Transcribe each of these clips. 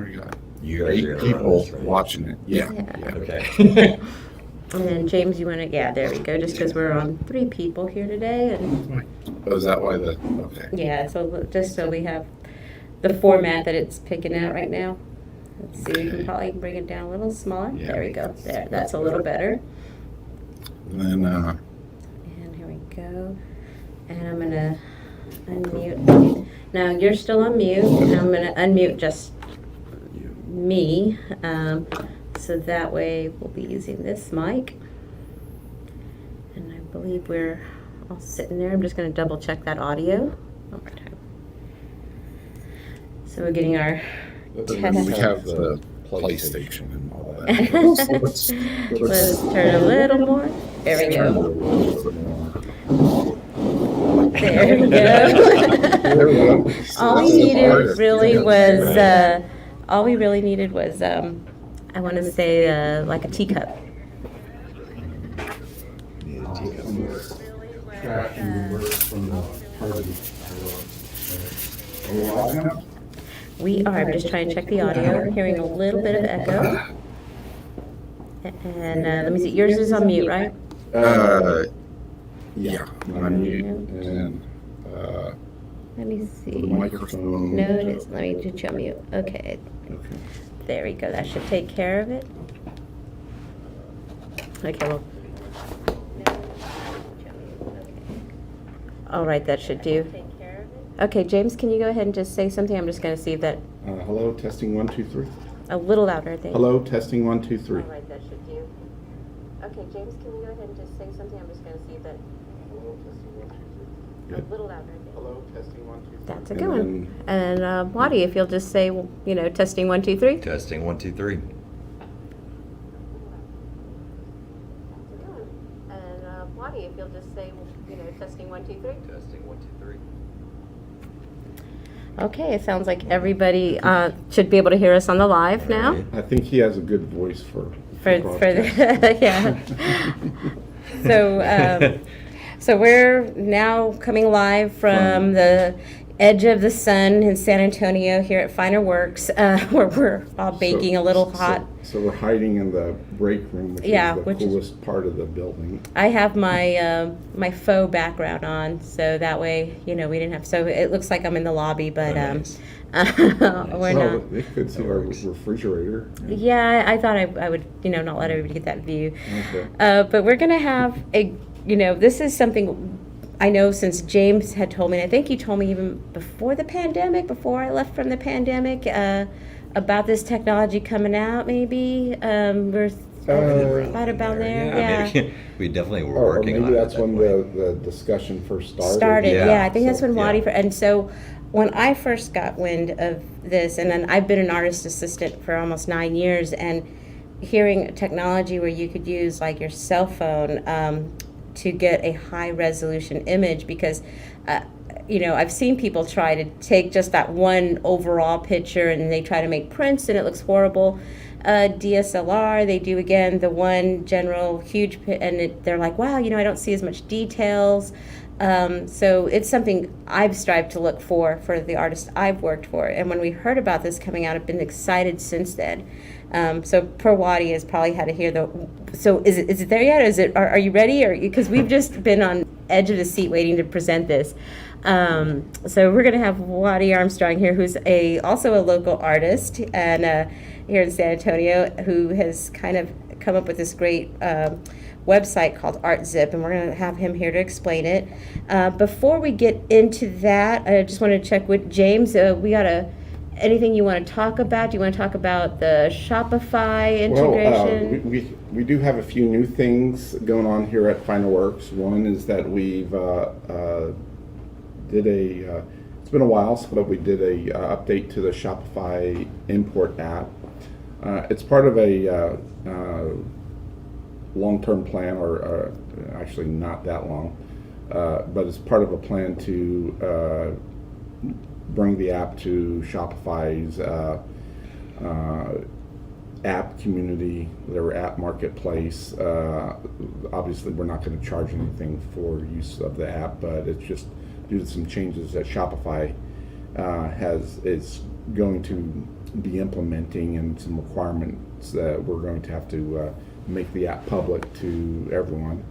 already got You 8 guys are people right? watching it. Yeah. Okay. And then James, you want to, yeah, there we go, just because we're on 3 people here today. And Oh, is that why the, okay. yeah, so just so we have the format that it's picking out right now. Let's see, we can probably bring it down a little smaller. Yeah. There we go. There, that's a little better. And then, And here we go. And I'm going to unmute. Now, you're still on mute, and I'm going to unmute just me. So that way we'll be using this mic. And I believe we're all sitting there. I'm just going to double check that audio one more time. So we're getting our then we have the PlayStation and all that. Let's turn a little more. There we go. There we go. All we needed really was, I want to say, like a teacup. We are. I'm just trying to check the audio. I'm hearing a little bit of echo. And let me see. Yours is on mute, right? Yeah, I'm mute. And Let me see. the microphone. No, it is. Let me just on mute. Okay. Okay. There we go. That should take care of it. Okay, well. All right, that should do. Okay, James, can you go ahead and just say something? I'm just going to see if that Hello, testing 1, 2, 3. a little louder, I think. Hello, testing 1, 2, 3. All right, that should do. Okay, James, can you go ahead and just say something? I'm just going to see if that Hello, testing 1, 2, 3. a little louder, I think. Hello, testing 1, 2, 3. That's a And good one. then- And Wadi, if you'll just say, well, you know, testing 1, 2, 3. Testing 1, 2, 3. And Wadi, if you'll just say, you know, testing 1, 2, 3. Testing 1, 2, 3. Okay, it sounds like everybody should be able to hear us on the live now. I think he has a good voice for For broadcast. the yeah. So we're now coming live from the edge of the sun in San Antonio here at FinerWorks, where we're all baking a little hot. So we're hiding in the break room, which Yeah, is the which is- coolest part of the building. I have my my faux background on, so that way, you know, we didn't have. So it looks like I'm in the lobby, but Nice. we're Well, not. they could see That our works. refrigerator. Yeah, I thought I would, you know, not let everybody get that view. Okay. But we're going to have a, you know, this is something I know since James had told me, and I think he told me even before the pandemic, before I left from the pandemic, about this technology coming out, maybe. We're right about there. Yeah. maybe, we definitely were Or working on maybe it. that's at that when point. the discussion first started. Started, Yeah. yeah. I think that's So, when Wadi, yeah. and so when I first got wind of this, and then I've been an artist assistant for almost 9 years, and hearing technology where you could use like your cell phone to get a high resolution image, because you know, I've seen people try to take just that one overall picture and they try to make prints and it looks horrible. DSLR, they do again the one general huge and they're like, wow, you know, I don't see as much details. So it's something I've strived to look for the artists I've worked for. And when we heard about this coming out, I've been excited since then. So poor Wadi has probably had to hear so is it there yet? Is it, are you ready? Or, because we've just been on edge of the seat waiting to present this. So we're going to have Wadi Armstrong here, who's also a local artist and here in San Antonio, who has kind of come up with this great website called Artzip, and we're going to have him here to explain it. Before we get into that, I just want to check with James. We got anything you want to talk about? Do you want to talk about the Shopify integration? Well, we do have a few new things going on here at FinerWorks. One is that we've it's been a while, but we did a update to the Shopify import app. It's part of a long-term plan, or actually not that long, but it's part of a plan to bring the app to Shopify's app community, their app marketplace. Obviously, we're not going to charge anything for use of the app, but it's just due to some changes that Shopify is going to be implementing and some requirements that we're going to have to make the app public to everyone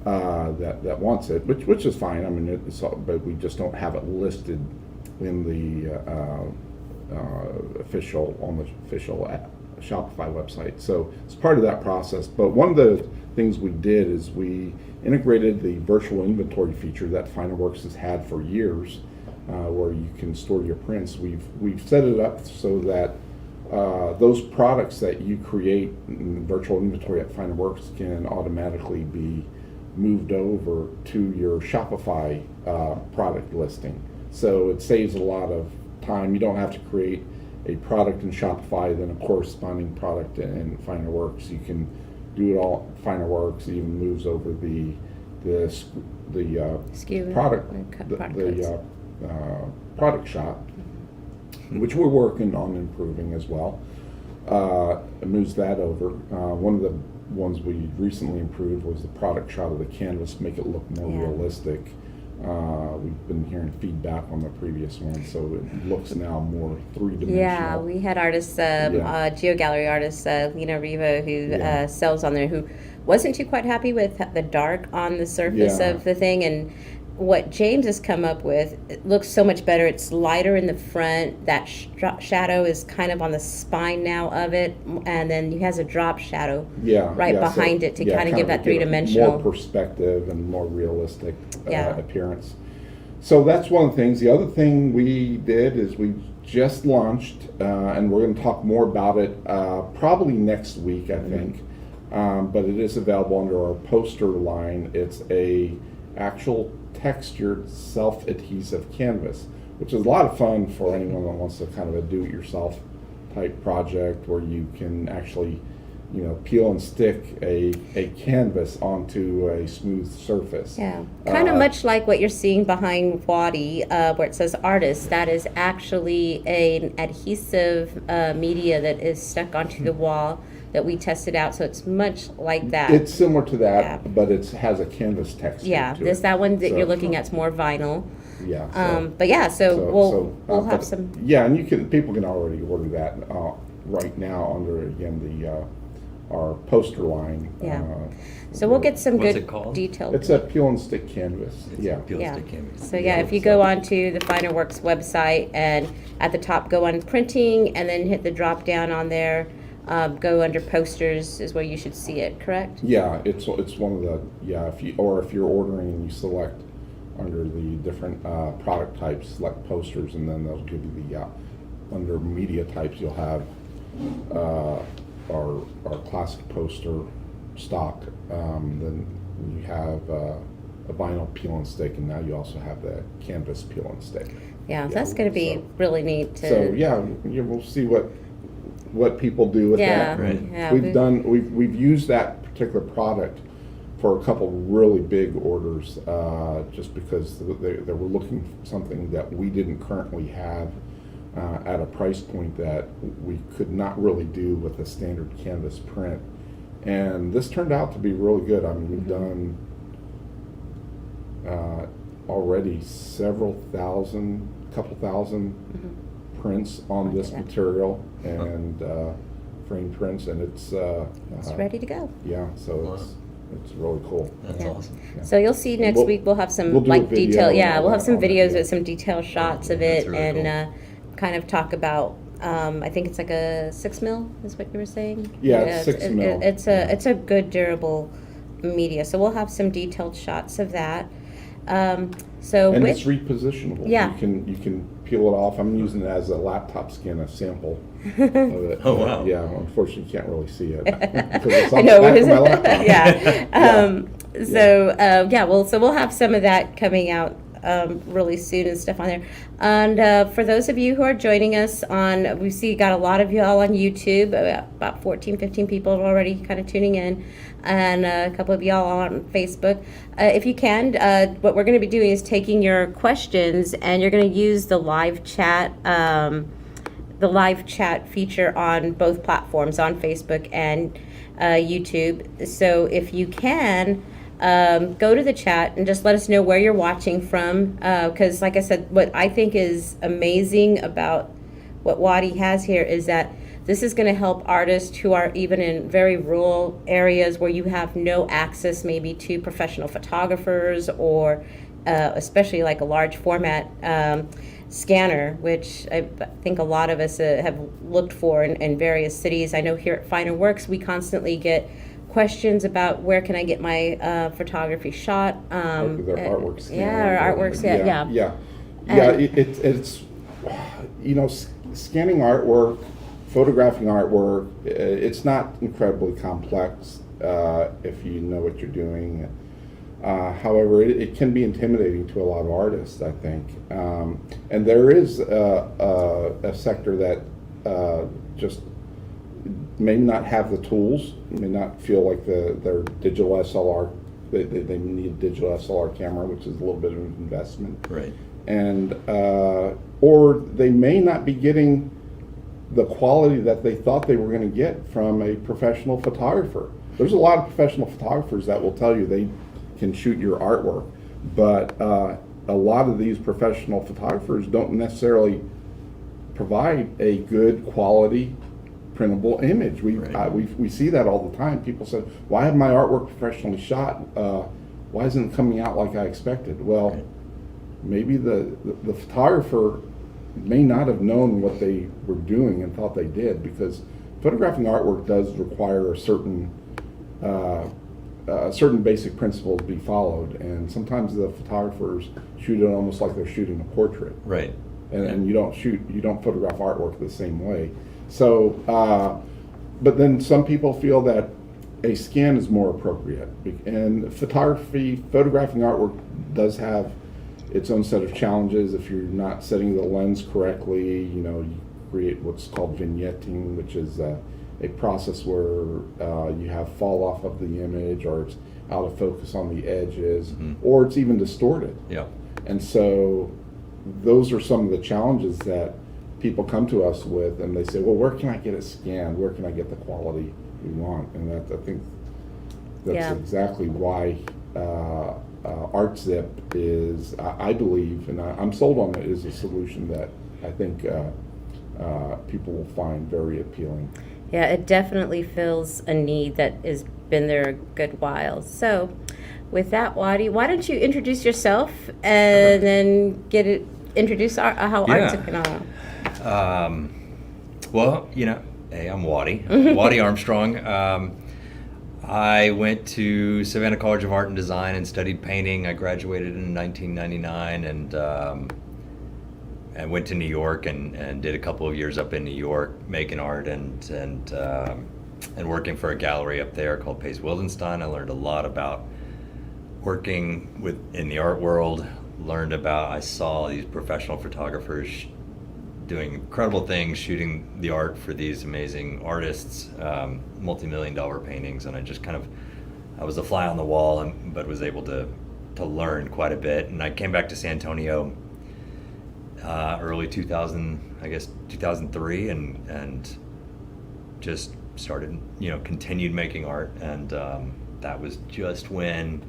that wants it, which is fine. I mean, but we just don't have it listed in the official Shopify website. So it's part of that process. But one of the things we did is we integrated the virtual inventory feature that FinerWorks has had for years, where you can store your prints. We've set it up so that those products that you create in virtual inventory at FinerWorks can automatically be moved over to your Shopify product listing. So it saves a lot of time. You don't have to create a product in Shopify, then a corresponding product in FinerWorks. You can do it all in FinerWorks. It even moves over the SKU product, product shop, which we're working on improving as well. It moves that over. One of the ones we recently improved was the product shot of the canvas, make it look more realistic. We've been hearing feedback on the previous one, so it looks now more three-dimensional. Yeah, we had artists, GeoGallery artist Lena Rivo, who sells on there, who wasn't too quite happy with the dark on the surface of the thing, and what James has come up with, it looks so much better. It's lighter in the front. That shadow is kind of on the spine now of it, and then he has a drop shadow behind it to kind of give that three-dimensional more perspective and more realistic appearance. So that's one of the things. The other thing we did is we just launched, and we're going to talk more about it probably next week, I think. But it is available under our poster line. It's a actual textured self-adhesive canvas, which is a lot of fun for anyone that wants to kind of a do-it-yourself type project where you can actually, peel and stick a canvas onto a smooth surface. Yeah, kind of much like what you're seeing behind Wadi, where it says artist. That is actually an adhesive media that is stuck onto the wall that we tested out, so it's much like that. It's similar to that, but it has a canvas texture. Yeah, to that one that you're looking at is more vinyl. Yeah. We'll have some. Yeah, and people can already order that right now under our poster line. Yeah. So we'll get some What's good it called? detailed. It's a peel and stick canvas. Peel and stick canvas. So if you go onto the FinerWorks website and at the top go on printing and then hit the drop down on there. Go under posters is where you should see it, correct? Yeah, it's one of the if you're ordering and you select under the different product types, select posters, and then they'll give you the under media types you'll have our classic poster stock. Then you have a vinyl peel and stick, and now you also have the canvas peel and stick. Yeah, that's going to be really neat. So we'll see what people do with that. Right. Yeah, We've used that particular product for a couple really big orders, just because they were looking for something that we didn't currently have at a price point that we could not really do with a standard canvas print. And this turned out to be really good. I mean, we've done already couple thousand prints on this material and frame prints, and it's ready to go. Yeah, so it's really cool. That's awesome. Yeah. So you'll see next week we'll have some do a video detail. Yeah, we'll have some on that, videos yeah. with some detailed shots of it, really and kind of talk about. I think it's like a 6 mil is what you were saying. Yeah, it's 6 mil. It's a good durable media. So we'll have some detailed shots of that. And it's repositionable. Yeah. You can peel it off. I'm using it as a laptop skin, a sample of it. Oh, wow. Yeah, unfortunately you can't really see it because it's on I know, the back of my laptop. Yeah. So we'll have some of that coming out really soon and stuff on there. And for those of you who are joining us we see got a lot of y'all on YouTube, about 14, 15 people are already kind of tuning in, and a couple of y'all on Facebook. If you can, what we're going to be doing is taking your questions, and you're going to use the live chat feature on both platforms, on Facebook and YouTube. So if you can, go to the chat and just let us know where you're watching from, because like I said, what I think is amazing about what Wadi has here is that this is going to help artists who are even in very rural areas where you have no access maybe to professional photographers or especially like a large format scanner, which I think a lot of us have looked for in various cities. I know here at FinerWorks we constantly get questions about where can I get my photography shot. Their artwork scanned. Yeah, or artworks, yeah. Yeah, it's, you know, scanning artwork, photographing artwork, it's not incredibly complex if you know what you're doing. However, it can be intimidating to a lot of artists, I think. And there is a sector that just may not have the tools, may not feel like their digital SLR, they need a digital SLR camera, which is a little bit of an investment. Right. And, or they may not be getting the quality that they thought they were going to get from a professional photographer. There's a lot of professional photographers that will tell you they can shoot your artwork, but a lot of these professional photographers don't necessarily provide a good quality printable image. We see that all the time. People say, "Why have my artwork professionally shot? Why isn't it coming out like I expected?" Well, maybe the photographer may not have known what they were doing and thought they did, because photographing artwork does require a certain basic principles be followed, and sometimes the photographers shoot it almost like they're shooting a portrait. Right. And you don't photograph artwork the same way. So, but then some people feel that a scan is more appropriate, and photographing artwork does have its own set of challenges. If you're not setting the lens correctly, you create what's called vignetting, which is a process where you have fall off of the image, or it's out of focus on the edges, or it's even distorted. Yeah. And so those are some of the challenges that people come to us with, and they say, well, where can I get it scanned? Where can I get the quality we want? And I think that's exactly why Artzip is, I believe, and I'm sold on it, is a solution that I think people will find very appealing. Yeah, it definitely fills a need that has been there a good while. So with that, Wadi, why don't you introduce yourself and then introduce how Artzip can Well, hey, I'm Wadi, Wadi Armstrong. I went to Savannah College of Art and Design and studied painting. I graduated in 1999 and went to New York and did a couple of years up in New York making art and working for a gallery up there called Pace Wildenstein. I learned a lot about working in the art world. I saw these professional photographers doing incredible things, shooting the art for these amazing artists, multi-million-dollar paintings, and I was a fly on the wall, but was able to learn quite a bit. And I came back to San Antonio early 2003, and just started, continued making art, and that was just when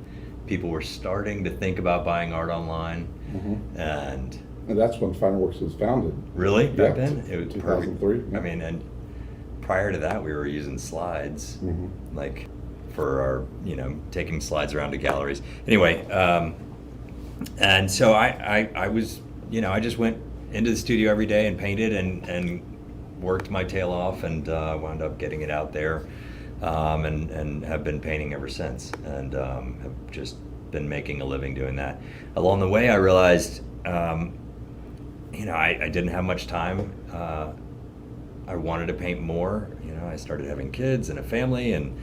people were starting to think about buying art online, and that's when FinerWorks was founded. Really? Back then? It was 2003. Yeah. I mean, and prior to that, we were using slides, like for our, taking slides around to galleries. Anyway, and so I was, I just went into the studio every day and painted and worked my tail off, and wound up getting it out there, and have been painting ever since, and have just been making a living doing that. Along the way, I realized, I didn't have much time. I wanted to paint more. I started having kids and a family, and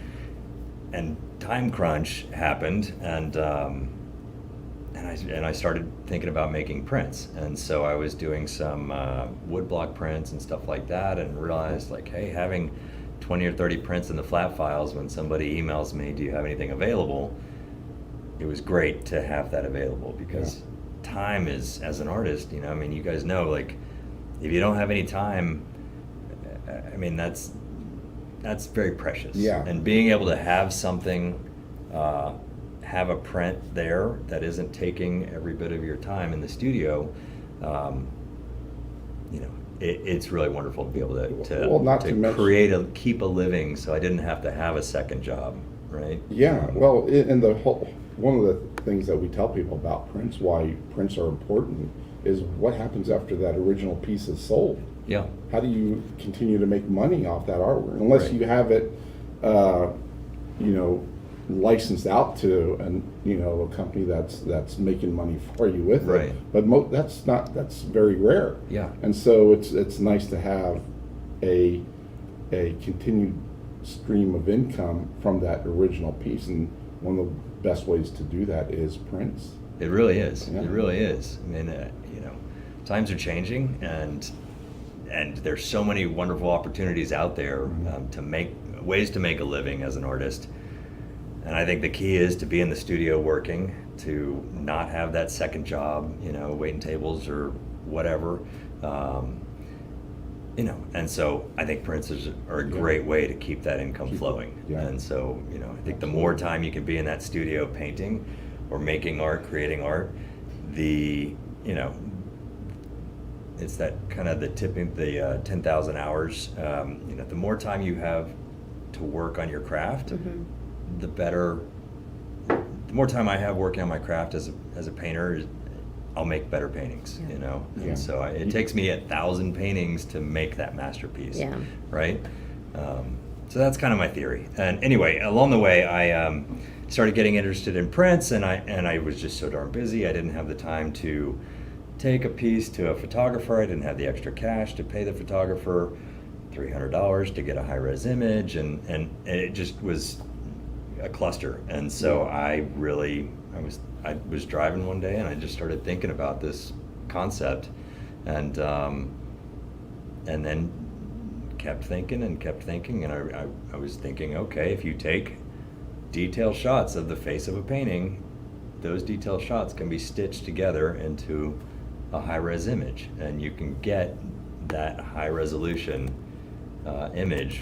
time crunch happened, and I started thinking about making prints. And so I was doing some woodblock prints and stuff like that, and realized, like, hey, having 20 or 30 prints in the flat files when somebody emails me, do you have anything available? It was great to have that available, because time is, as an artist, you guys know, like, if you don't have any time, that's very precious. Yeah. And being able to have something, have a print there that isn't taking every bit of your time in the studio, it's really wonderful to be able to, Well, not to mention- keep a living, so I didn't have to have a second job, right? Yeah, well, and one of the things that we tell people about prints, why prints are important, is what happens after that original piece is sold. Yeah. How do you continue to make money off that artwork unless Right. you have it, licensed out to a company that's making money for you with Right. it. But that's very rare. Yeah. And so it's nice to have a continued stream of income from that original piece, and one of the best ways to do that is prints. It really is. Yeah. It really is. I mean, times are changing, and there's so many wonderful opportunities out there to make ways to make a living as an artist. And I think the key is to be in the studio working, to not have that second job, waiting tables or whatever. And so I think prints are a great way to keep that income flowing. Yeah. And so, I think the more time you can be in that studio painting or making art, creating art, it's that kind of the 10,000 hours. The more time you have to work on your craft, the better. The more time I have working on my craft as a painter, I'll make better paintings. Yeah. Yeah. And so it takes me 1,000 paintings to make that masterpiece. Yeah. Right. So that's kind of my theory. And anyway, along the way, I started getting interested in prints, and I was just so darn busy. I didn't have the time to take a piece to a photographer. I didn't have the extra cash to pay the photographer $300 to get a high-res image, and it just was a cluster. And so I was driving one day, and I just started thinking about this concept, and then kept thinking, and I was thinking, okay, if you take detailed shots of the face of a painting, those detailed shots can be stitched together into a high-res image, and you can get that high-resolution image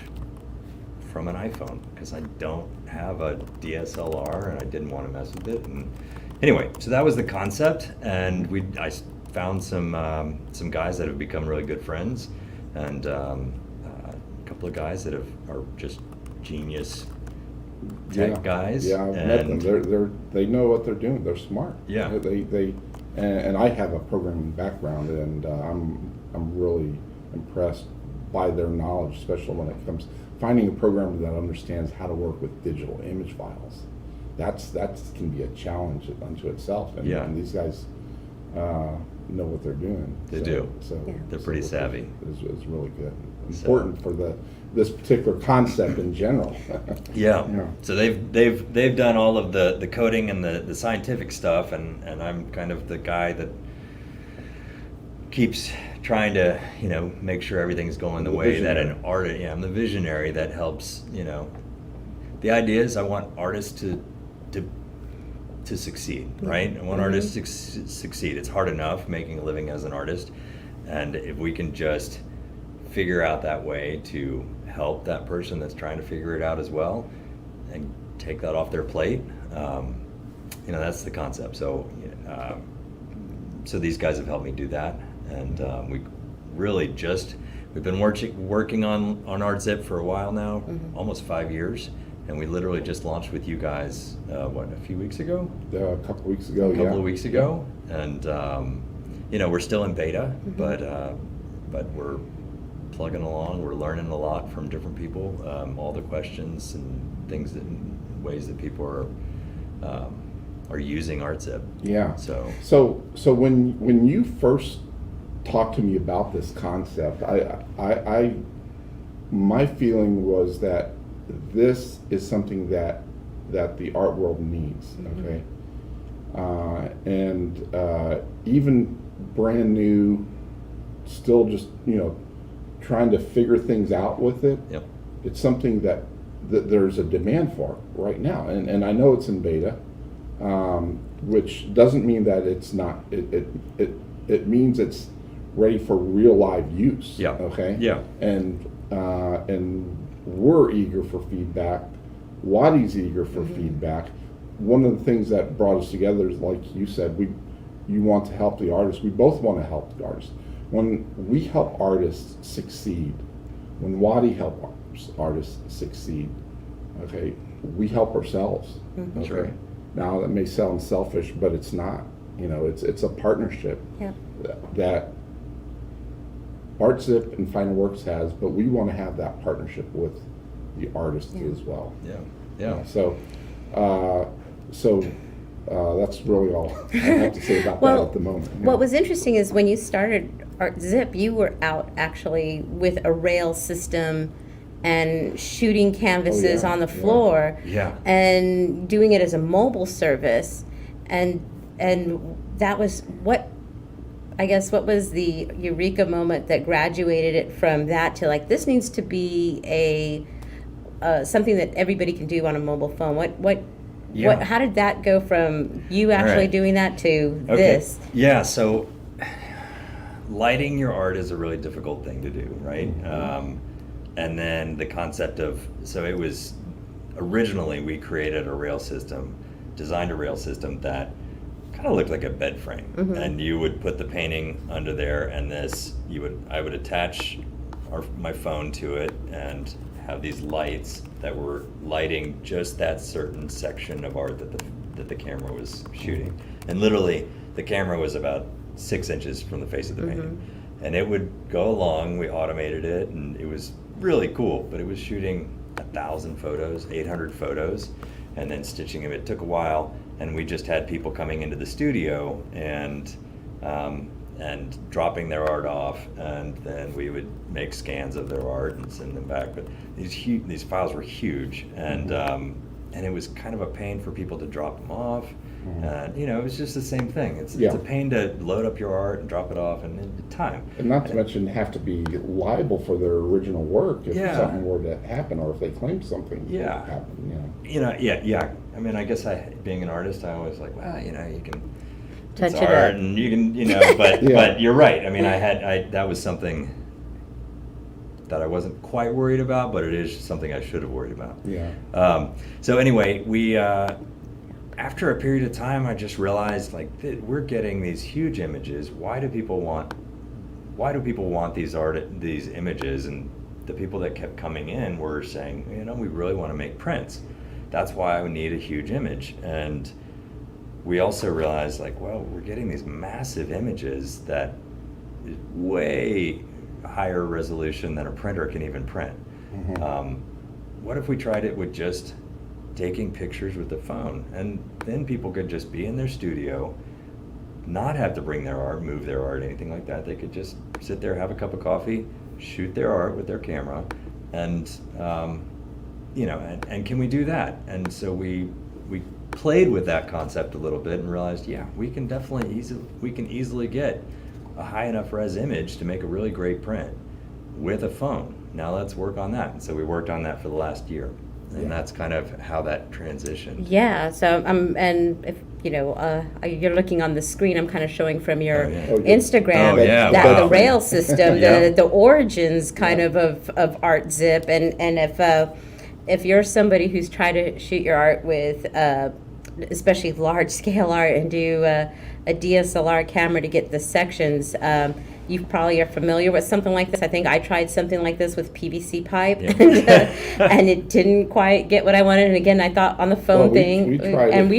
from an iPhone, because I don't have a DSLR and I didn't want to mess with it. And anyway, so that was the concept, and I found some guys that have become really good friends, and a couple of guys that are just genius tech guys. Yeah, I've met them. They know what they're doing. They're smart. Yeah. And I have a programming background, and I'm really impressed by their knowledge, especially when it comes finding a programmer that understands how to work with digital image files. That can be a challenge unto itself. And these guys know what they're doing. They do. So Yeah. They're pretty savvy. It's really good. Important for this particular concept in general. Yeah. Yeah. So they've done all of the coding and the scientific stuff, and I'm kind of the guy that keeps trying to make sure everything's going the way that an artist. Yeah, I'm the visionary that helps. The idea is I want artists to succeed, right? I want artists to succeed. It's hard enough making a living as an artist, and if we can just figure out that way to help that person that's trying to figure it out as well, and take that off their plate, that's the concept. So, so these guys have helped me do that, and we've been working on Artzip for a while now, almost 5 years, and we literally just launched with you guys a few weeks ago? A couple weeks ago. A couple of weeks ago, and we're still in beta, but we're plugging along. We're learning a lot from different people, all the questions and ways that people are using Artzip. Yeah. So when you first talked to me about this concept, my feeling was that this is something that the art world needs. Okay. And even brand new, still just trying to figure things out with it. Yep. It's something that there's a demand for right now, and I know it's in beta, which doesn't mean that it's not. It means it's ready for real live use. Yeah. Okay. Yeah. And we're eager for feedback. Wadi's eager for feedback. One of the things that brought us together is, like you said, you want to help the artists. We both want to help the artists. when we help artists succeed, when Wadi help artists succeed, okay, we help ourselves. Mhm. Okay. Sure. Now that may sound selfish, but it's not. You know, it's a partnership Yep. that Artzip and FinerWorks has, but we want to have that partnership with the artists Yeah. as well. Yeah, yeah. So that's really all I have to say about Well, that at the moment. Yeah. What was interesting is when you started Artzip, you were out actually with a rail system and shooting canvases Oh, yeah, on the yeah. floor Yeah. and doing it as a mobile service, and that was what was the eureka moment that graduated it from that to like, this needs to be a something that everybody can do on a mobile phone. Yeah. How did that go from you actually right. doing that to Okay. this? Yeah, so lighting your art is a really difficult thing to do, right? And then the concept of, so it was, originally we created a rail system, designed a rail system that kind of looked like a bed frame. Mhm. And you would put the painting under there, and I would attach my phone to it and have these lights that were lighting just that certain section of art that the camera was shooting. And literally, the camera was about 6 inches from the face of the painting. And it would go along, we automated it, and it was really cool, but it was shooting 1,000 photos, 800 photos, and then stitching them. It took a while, and we just had people coming into the studio and dropping their art off, and then we would make scans of their art and send them back. But these files were huge, and it was kind of a pain for people to drop them off. You know, it was just the same thing. It's a pain to load up your art and drop it off, and time. And not to mention have to be liable for their original work if Yeah. something were to happen, or if they claim something Yeah. happened. Yeah. I mean, I guess being an artist, I always like, well, you know, you can Touch it's it art up. and you can, you know, but Yeah. but you're right. I mean, that was something that I wasn't quite worried about, but it is something I should have worried about. Yeah. So anyway, we after a period of time, I just realized like we're getting these huge images. Why do people want these images? And the people that kept coming in were saying, you know, we really want to make prints. That's why we need a huge image. And we also realized like, well, we're getting these massive images that is way higher resolution than a printer can even print. What if we tried it with just taking pictures with the phone, and then people could just be in their studio, not have to bring their art, move their art, anything like that. They could just sit there, have a cup of coffee, shoot their art with their camera, and you know, and can we do that? And so we played with that concept a little bit and realized, yeah, we can definitely easily get a high enough res image to make a really great print with a phone. Now let's work on that. And so we worked on that for the last year. And that's kind of how that transitioned. Yeah, so and if you know, you're looking on the screen, I'm kind of showing from your Oh, yeah. Instagram Oh, yeah, that wow. the rail system, Yeah. the origins kind of Artzip, and if you're somebody who's trying to shoot your art with especially large scale art and do a DSLR camera to get the sections, you probably are familiar with something like this. I think I tried something like this with PVC pipe, Yeah. and it didn't quite get what I wanted. And again, I thought on the phone We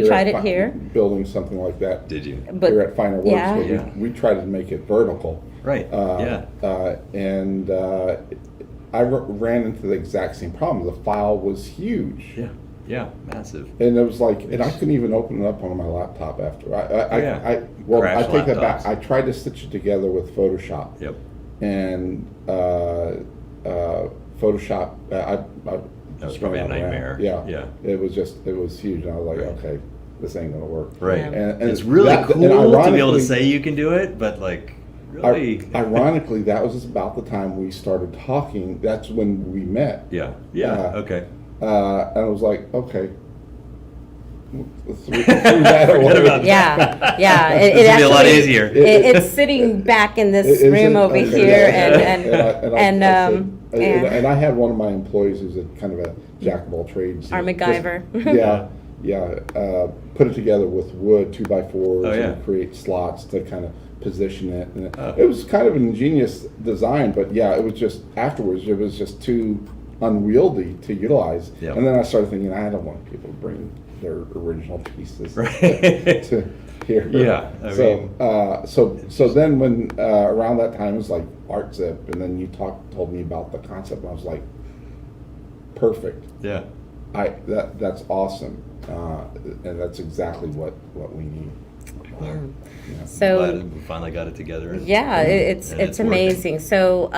tried it here. Building something like that. Did you? But Here at FinerWorks, yeah. but Yeah. we tried to make it vertical. Right. Yeah. I ran into the exact same problem. The file was huge. Yeah. Yeah. Massive. And it was like, and I couldn't even open it up on my laptop after. I Crash take that back. laptops. I tried to stitch it together with Photoshop. Yep. And Photoshop, That was probably a nightmare. Yeah. Yeah. It was huge. And I was like, Right. okay, this ain't gonna work. Right. Yeah. And It's really that- and cool to be able to ironically- say you can do it, but like really. Ironically, that was just about the time we started talking. That's when we met. Yeah. Yeah. Okay. And I was like, okay. Threw that away. Forget about yeah, yeah, This would be a lot easier. It's sitting back in this Is room it? over Okay. here, And I had one of my employees who's a kind of a jack of all trades. Our Just- MacGyver. yeah, put it together with wood 2x4s Oh, yeah. and create slots to kind of position it. And Oh. it was kind of an ingenious design, but yeah, it was just afterwards it was just too unwieldy to utilize. Yep. And then I started thinking, I don't want people to bring their original pieces Right. to here. Yeah, I mean- So then when around that time it was like Artzip, and then you told me about the concept, and I was like, perfect. Yeah. That's awesome, and that's exactly what we need. Yeah. Yeah. So Glad we finally got it together. and- yeah, it's and it's working. amazing. So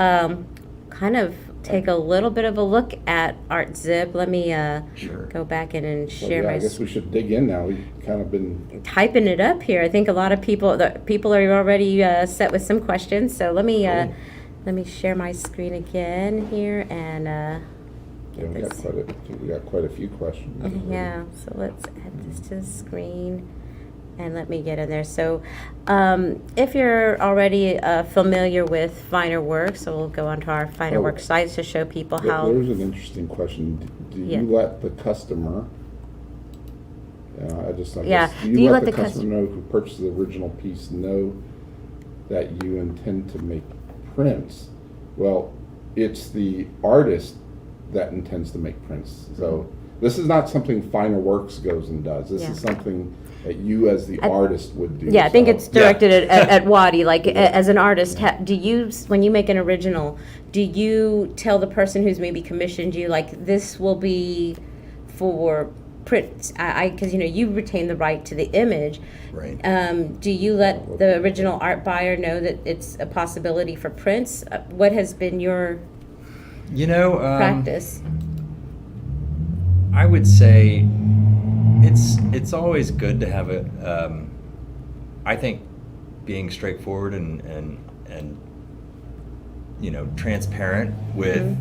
kind of take a little bit of a look at Artzip. Let me Sure. go back in and So, share yeah, my I guess we should dig in now. We've kind of been typing it up here. I think a lot of people are already set with some questions. So let me share my screen again here and yeah, we got quite a few questions. yeah. So let's add this to the screen and let me get in there. So if you're already familiar with FinerWorks, so we'll go onto our FinerWorks sites to show people how. There's an interesting question. Do Yeah. you let the customer? I Yeah. guess, do you let the customer know who purchased the original piece know that you intend to make prints? Well, it's the artist that intends to make prints. So this is not something FinerWorks goes and does. This Yeah. is something that you as the artist would do. Yeah, I think So- it's directed at Wadi. Like, Yeah. as an artist, do you, when you make an original, do you tell the person who's maybe commissioned you, like, this will be for print? Because, you retain the right to the image. Right. Do you let the original art buyer know that it's a possibility for prints? What has been your practice? I would say it's always good to have a. I think being straightforward and transparent with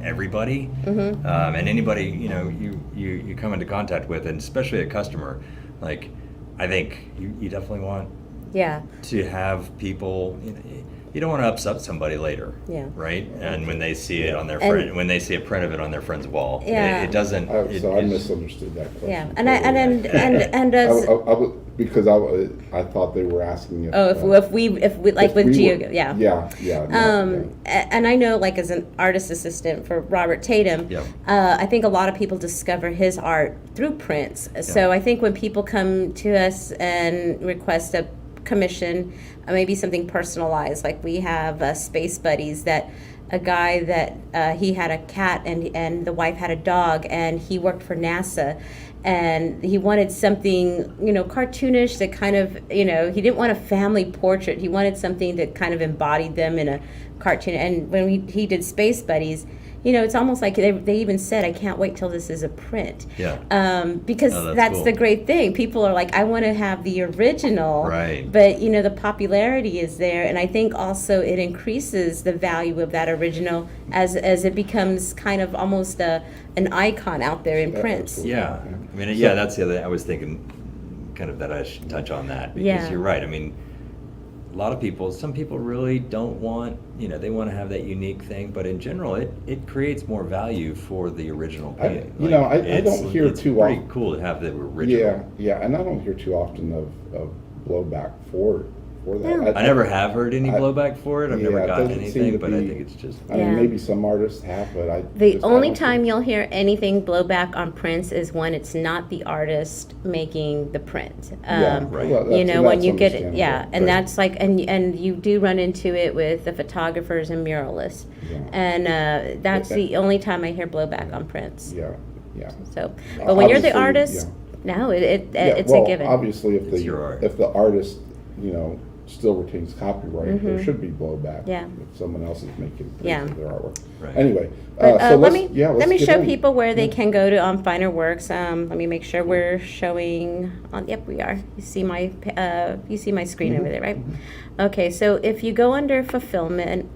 everybody and anybody you come into contact with, and especially a customer. Like, I think you definitely want Yeah. to have people. You don't want to upset somebody later, Yeah. right? And when they see it on their And- friend, when they see a print of it on their friend's wall, Yeah. it doesn't. So I it's- misunderstood that question. Yeah. And as. Because I thought they were asking if. If we like if with we Geo, were- yeah. Yeah. And I know, like, as an artist assistant for Robert Tatum, Yeah. I think a lot of people discover his art through prints. So I think when people come to us and request a commission, maybe something personalized, like we have Space Buddies, that a guy that he had a cat and the wife had a dog, and he worked for NASA. And he wanted something, cartoonish that kind of, he didn't want a family portrait. He wanted something that kind of embodied them in a cartoon. And when he did Space Buddies, it's almost like they even said, I can't wait till this is a print. Yeah. Because Oh, that's cool. the great thing. People are like, I want to have the original. Right. But, the popularity is there. And I think also it increases the value of that original as it becomes kind of almost an icon out there in prints. absolutely. Yeah. I mean, yeah, that's the other. I was thinking, kind of, that I should touch on that, because Yeah. you're right. I mean, some people really don't want, they want to have that unique thing, but in general, it creates more value for the original I painting. don't hear it's too pretty often. cool to have the original. Yeah, and I don't hear too often of blowback for that. Yeah. I never have heard any I- blowback for it. I've yeah, never it gotten doesn't seem anything, to but I be- think it's just. I Yeah. mean, maybe some artists have, but I. The only don't time think- you'll hear anything blowback on prints is when it's not the artist making the print. Yeah, Right. well, that's- When that's you get it, understandable. yeah, and Right. that's like, and you do run into it with the photographers and muralists, Yeah. and that's the only time I hear blowback on prints. Yeah. So, but when you're the Obviously, artist, no, it's well, a given. Obviously, It's your art. if the artist, still retains copyright, there should be blowback. Mm-hmm. Yeah. If someone else is making Yeah. their artwork. Right. Anyway, But so let let's me let's let me get show in. people where they can go to FinerWorks. Let me make sure we're showing on. Yep, we are. You see my screen Mm-hmm. over there, right? Okay, so if you go under fulfillment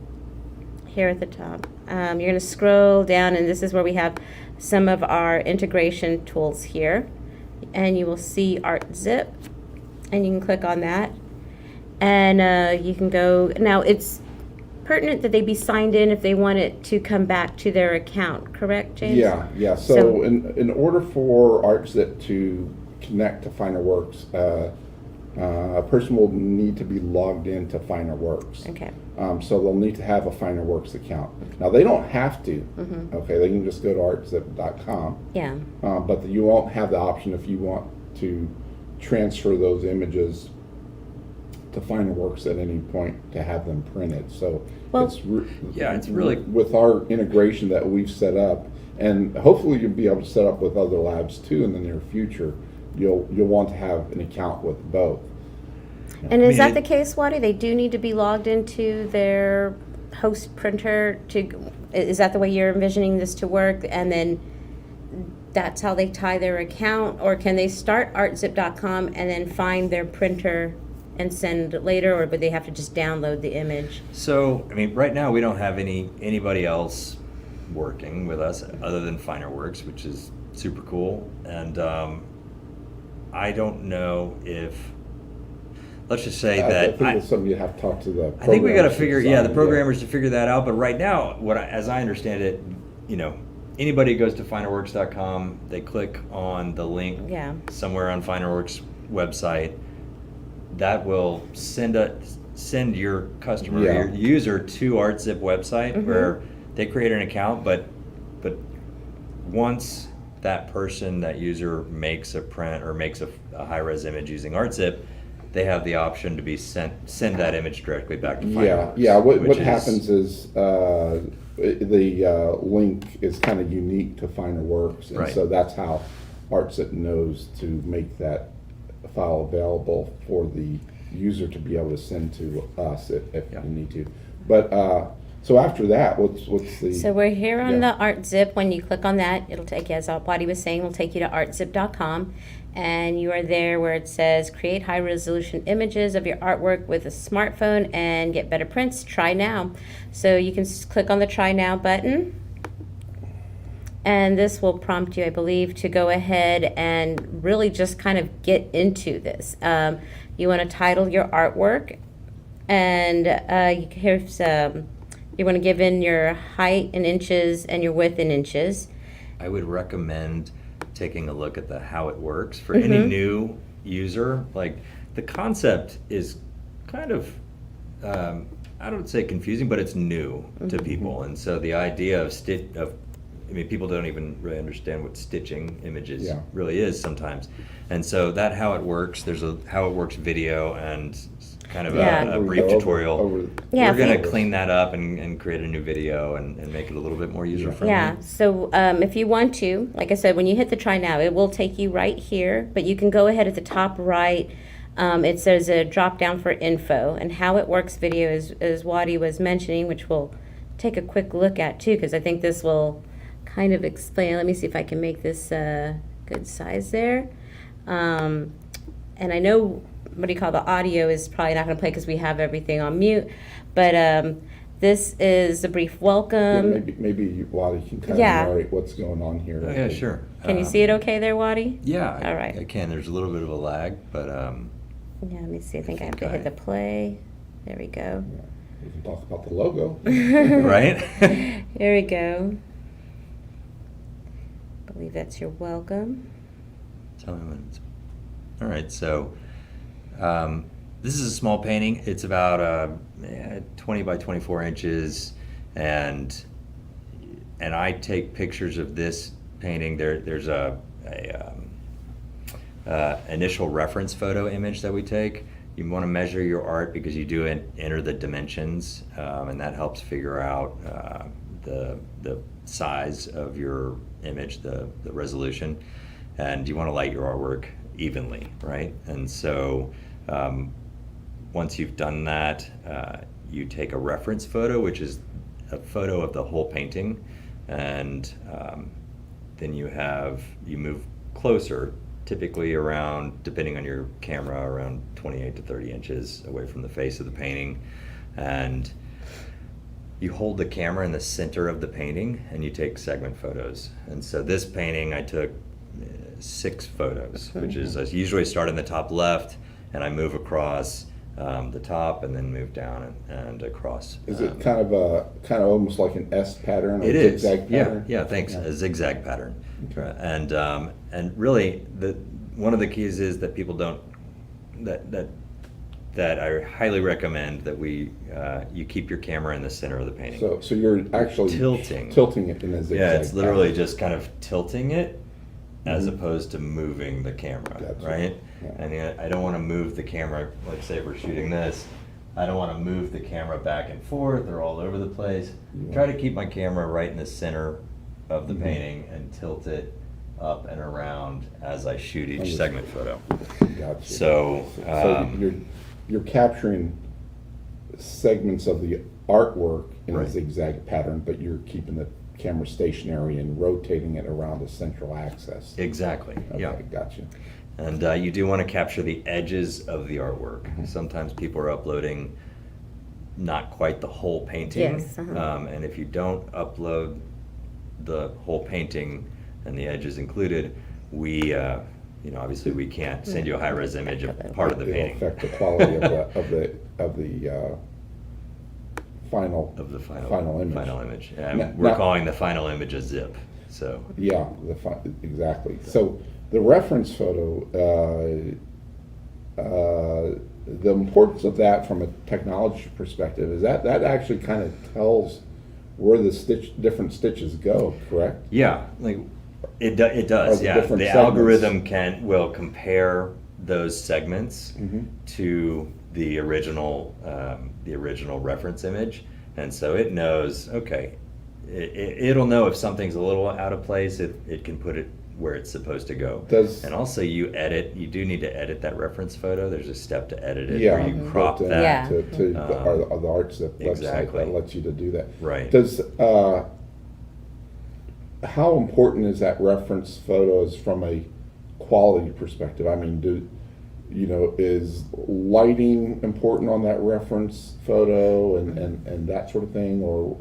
here at the top, you're going to scroll down, and this is where we have some of our integration tools here, and you will see Artzip, and you can click on that, and you can go. Now it's pertinent that they be signed in if they want it to come back to their account, correct, James? Yeah. So- So in order for Artzip to connect to FinerWorks, a person will need to be logged into FinerWorks. Okay. So they'll need to have a FinerWorks account. Now, they don't have to. Mm-hmm. Okay, they can just go to artzip.com. Yeah. But you won't have the option if you want to transfer those images to FinerWorks at any point to have them printed. So Well- it's really with our integration that we've set up, and hopefully you'll be able to set up with other labs too in the near future. You'll want to have an account with both. And is mean, that it- the case, Wadi? They do need to be logged into their host printer is that the way you're envisioning this to work? And then that's how they tie their account? Or can they start artzip.com and then find their printer and send it later? Or would they have to just download the image? So, I mean, right now we don't have anybody else working with us other than FinerWorks, which is super cool. And I don't know if, let's just say I that think it's something you have to talk to the. I think we got to programmers figure, decide, yeah, the programmers to figure that out. But right now, as I understand it, anybody goes to FinerWorks.com, they click on the link Yeah. somewhere on FinerWorks website, that will send your customer, Yeah. your user to Artzip website where they create an account. But once that person, that user makes a print or makes a high-res image using Artzip, they have the option to be send that image directly back to FinerWorks. Yeah. What which happens is the link is kind of unique to FinerWorks, and Right. so that's how Artzip knows to make that file available for the user to be able to send to us if Yeah. you need to. But so after that, what's the? So we're here on Yeah. the Artzip. When you click on that, it'll take you, as Wadi was saying, will take you to artzip.com. And you are there where it says create high resolution images of your artwork with a smartphone and get better prints. Try now. So you can click on the try now button. And this will prompt you, I believe, to go ahead and really just kind of get into this. You want to title your artwork, and here's you want to give in your height in inches and your width in inches. I would recommend taking a look at the how it works for any new user. Like, the concept is kind of I don't say confusing, but it's new to people. And so the idea of people don't even really understand what stitching images really is sometimes. And so that how it works, there's a how it works video and kind of a brief tutorial. Yeah, We're going if to clean that up and create a new video and make it a little bit more user friendly. Yeah, so if you want to, like I said, when you hit the try now, it will take you right here, but you can go ahead at the top right. It says a drop down for info, and how it works video is Wadi was mentioning, which we'll take a quick look at too, because I think this will kind of explain. Let me see if I can make this good size there. And I know the audio is probably not going to play because we have everything on mute, but this is a brief welcome. Maybe Wadi can kind of narrate what's going on here. Oh, yeah, sure. Can you see it okay there, Wadi? Yeah, All right. I can. There's a little bit of a lag, but Yeah, let me see. I think I have to hit the play. There we go. We can talk about the logo. right? Here we go. I believe that's your welcome. Tell me when it's... All right, so this is a small painting. It's about 20 by 24 inches, and I take pictures of this painting. There's a initial reference photo image that we take. You want to measure your art because you do enter the dimensions, and that helps figure out the size of your image, the resolution, and you want to light your artwork evenly, right? And so once you've done that, you take a reference photo, which is a photo of the whole painting, and then you move closer, typically around, depending on your camera, around 28 to 30 inches away from the face of the painting, and you hold the camera in the center of the painting and you take segment photos. And so this painting I took 6 photos, which is I usually start in the top left and I move across the top, and then move down and across. Is it kind of almost like an S pattern or It is, zigzag pattern? yeah, thanks, Yeah. a zigzag pattern. Okay. And really, one of the keys is that people don't, that I highly recommend that you keep your camera in the center of the painting. So you're actually Tilting. it in a zigzag Yeah, it's literally pattern. just kind of tilting it as Mhm. opposed to moving the camera, Gotcha. right? Yeah. And yet, I don't want to move the camera, like say we're shooting this, I don't want to move the camera back and forth or all over the place. You Try want- to keep my camera right in the center of the Mhm. painting and tilt it up and around as I shoot each Understood. segment photo. Gotcha. So, You're capturing segments of the artwork in a Right. zigzag pattern, but you're keeping the camera stationary and rotating it around a central axis. Exactly, yeah. Okay, gotcha. And you do want to capture the edges of the artwork. Mhm. Sometimes people are uploading not quite the whole painting. Yes, uh-huh. And if you don't upload the whole painting and the edges included, we, obviously we can't send you a high-res image of part of the It'll painting. affect the quality of the final. Of the final image. Final image. Now- And we're now- calling the final image a zip, so. Yeah, exactly. So the reference photo, the importance of that from a technology perspective is that actually kind of tells where the different stitches go, correct? Yeah, like it Or does. the Yeah, different the segments. algorithm will compare those segments Mhm. to the original reference image, and so it knows. Okay, it'll know if something's a little out of place. It can put it where it's supposed to go. And also, you do need to edit that reference photo. There's a step to edit it Yeah, where you crop but, that. Yeah. to the Artzip website Exactly. that lets you to do that. Right. Does how important is that reference photos from a quality perspective? I mean, is lighting important on that reference photo and that sort of thing, or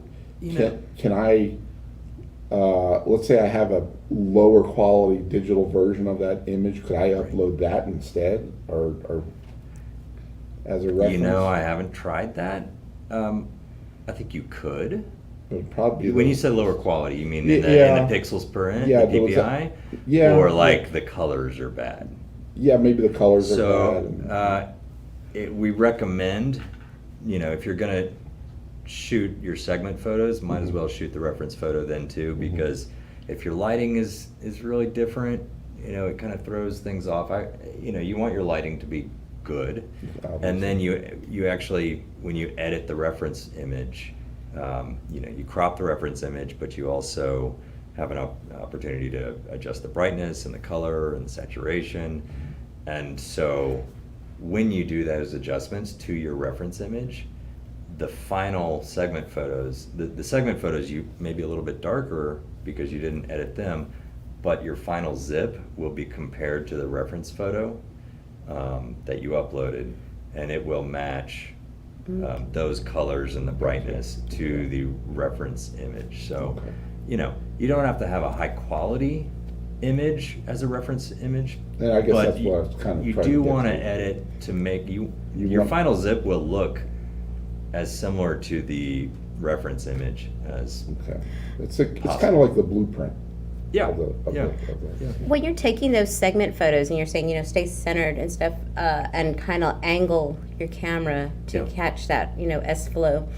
can I? Let's say I have a lower quality digital version of that image. Could I upload that instead, or as a reference? I haven't tried that. I think you could. It would probably be When the- you said lower quality, you mean Yeah, in yeah. the pixels per inch, Yeah, the there was PPI? yeah, Or yeah. like the colors are bad? Yeah, maybe the colors are So, bad. we recommend, if you're gonna shoot your segment photos, might as Mhm. well shoot the reference photo then too, Mhm. because if your lighting is really different, it kind of throws things off. You want your lighting to be good. And then you actually, when you edit the reference image, you crop the reference image, but you also have an opportunity to adjust the brightness and the color and the saturation. And so when you do those adjustments to your reference image, the final segment photos, the segment photos, you may be a little bit darker because you didn't edit them, but your final zip will be compared to the reference photo that you uploaded, and it will match those colors and the brightness to the reference image. So, Okay. you don't have to have a high quality image as a reference image. And I guess but that's what I was kind of you trying to do get want to to. edit to make your want- final zip will look as similar to the reference image as. Okay, it's kind of like the blueprint. Yeah, Of the, yeah. When you're taking those segment photos and you're saying, stay centered and stuff, and kind of angle your camera to Yeah. catch that, S flow,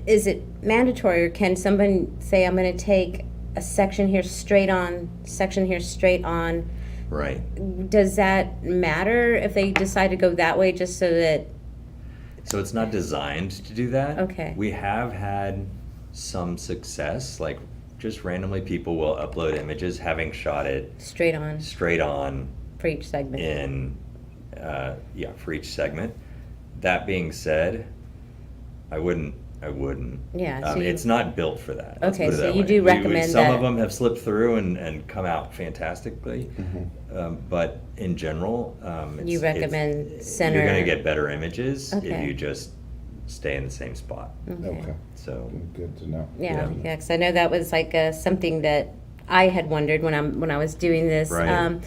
is it mandatory, or can someone say, I'm going to take a section here straight on, section here straight on? Right. Does that matter if they decide to go that way, just so that? So it's not designed to do that. Okay. We have had some success, like just randomly people will upload images having shot it Straight on straight on for each segment. for each segment. That being said, I wouldn't. Yeah, so It's not built for that. Let's Okay, put it so that you way. do recommend some that. of them have slipped through and come out fantastically, but in general, You recommend center. You're going to get better images Okay. if you just stay in the same spot. Okay, So good to know. Yeah, because I know that was like something that I had wondered when I was doing this. Right.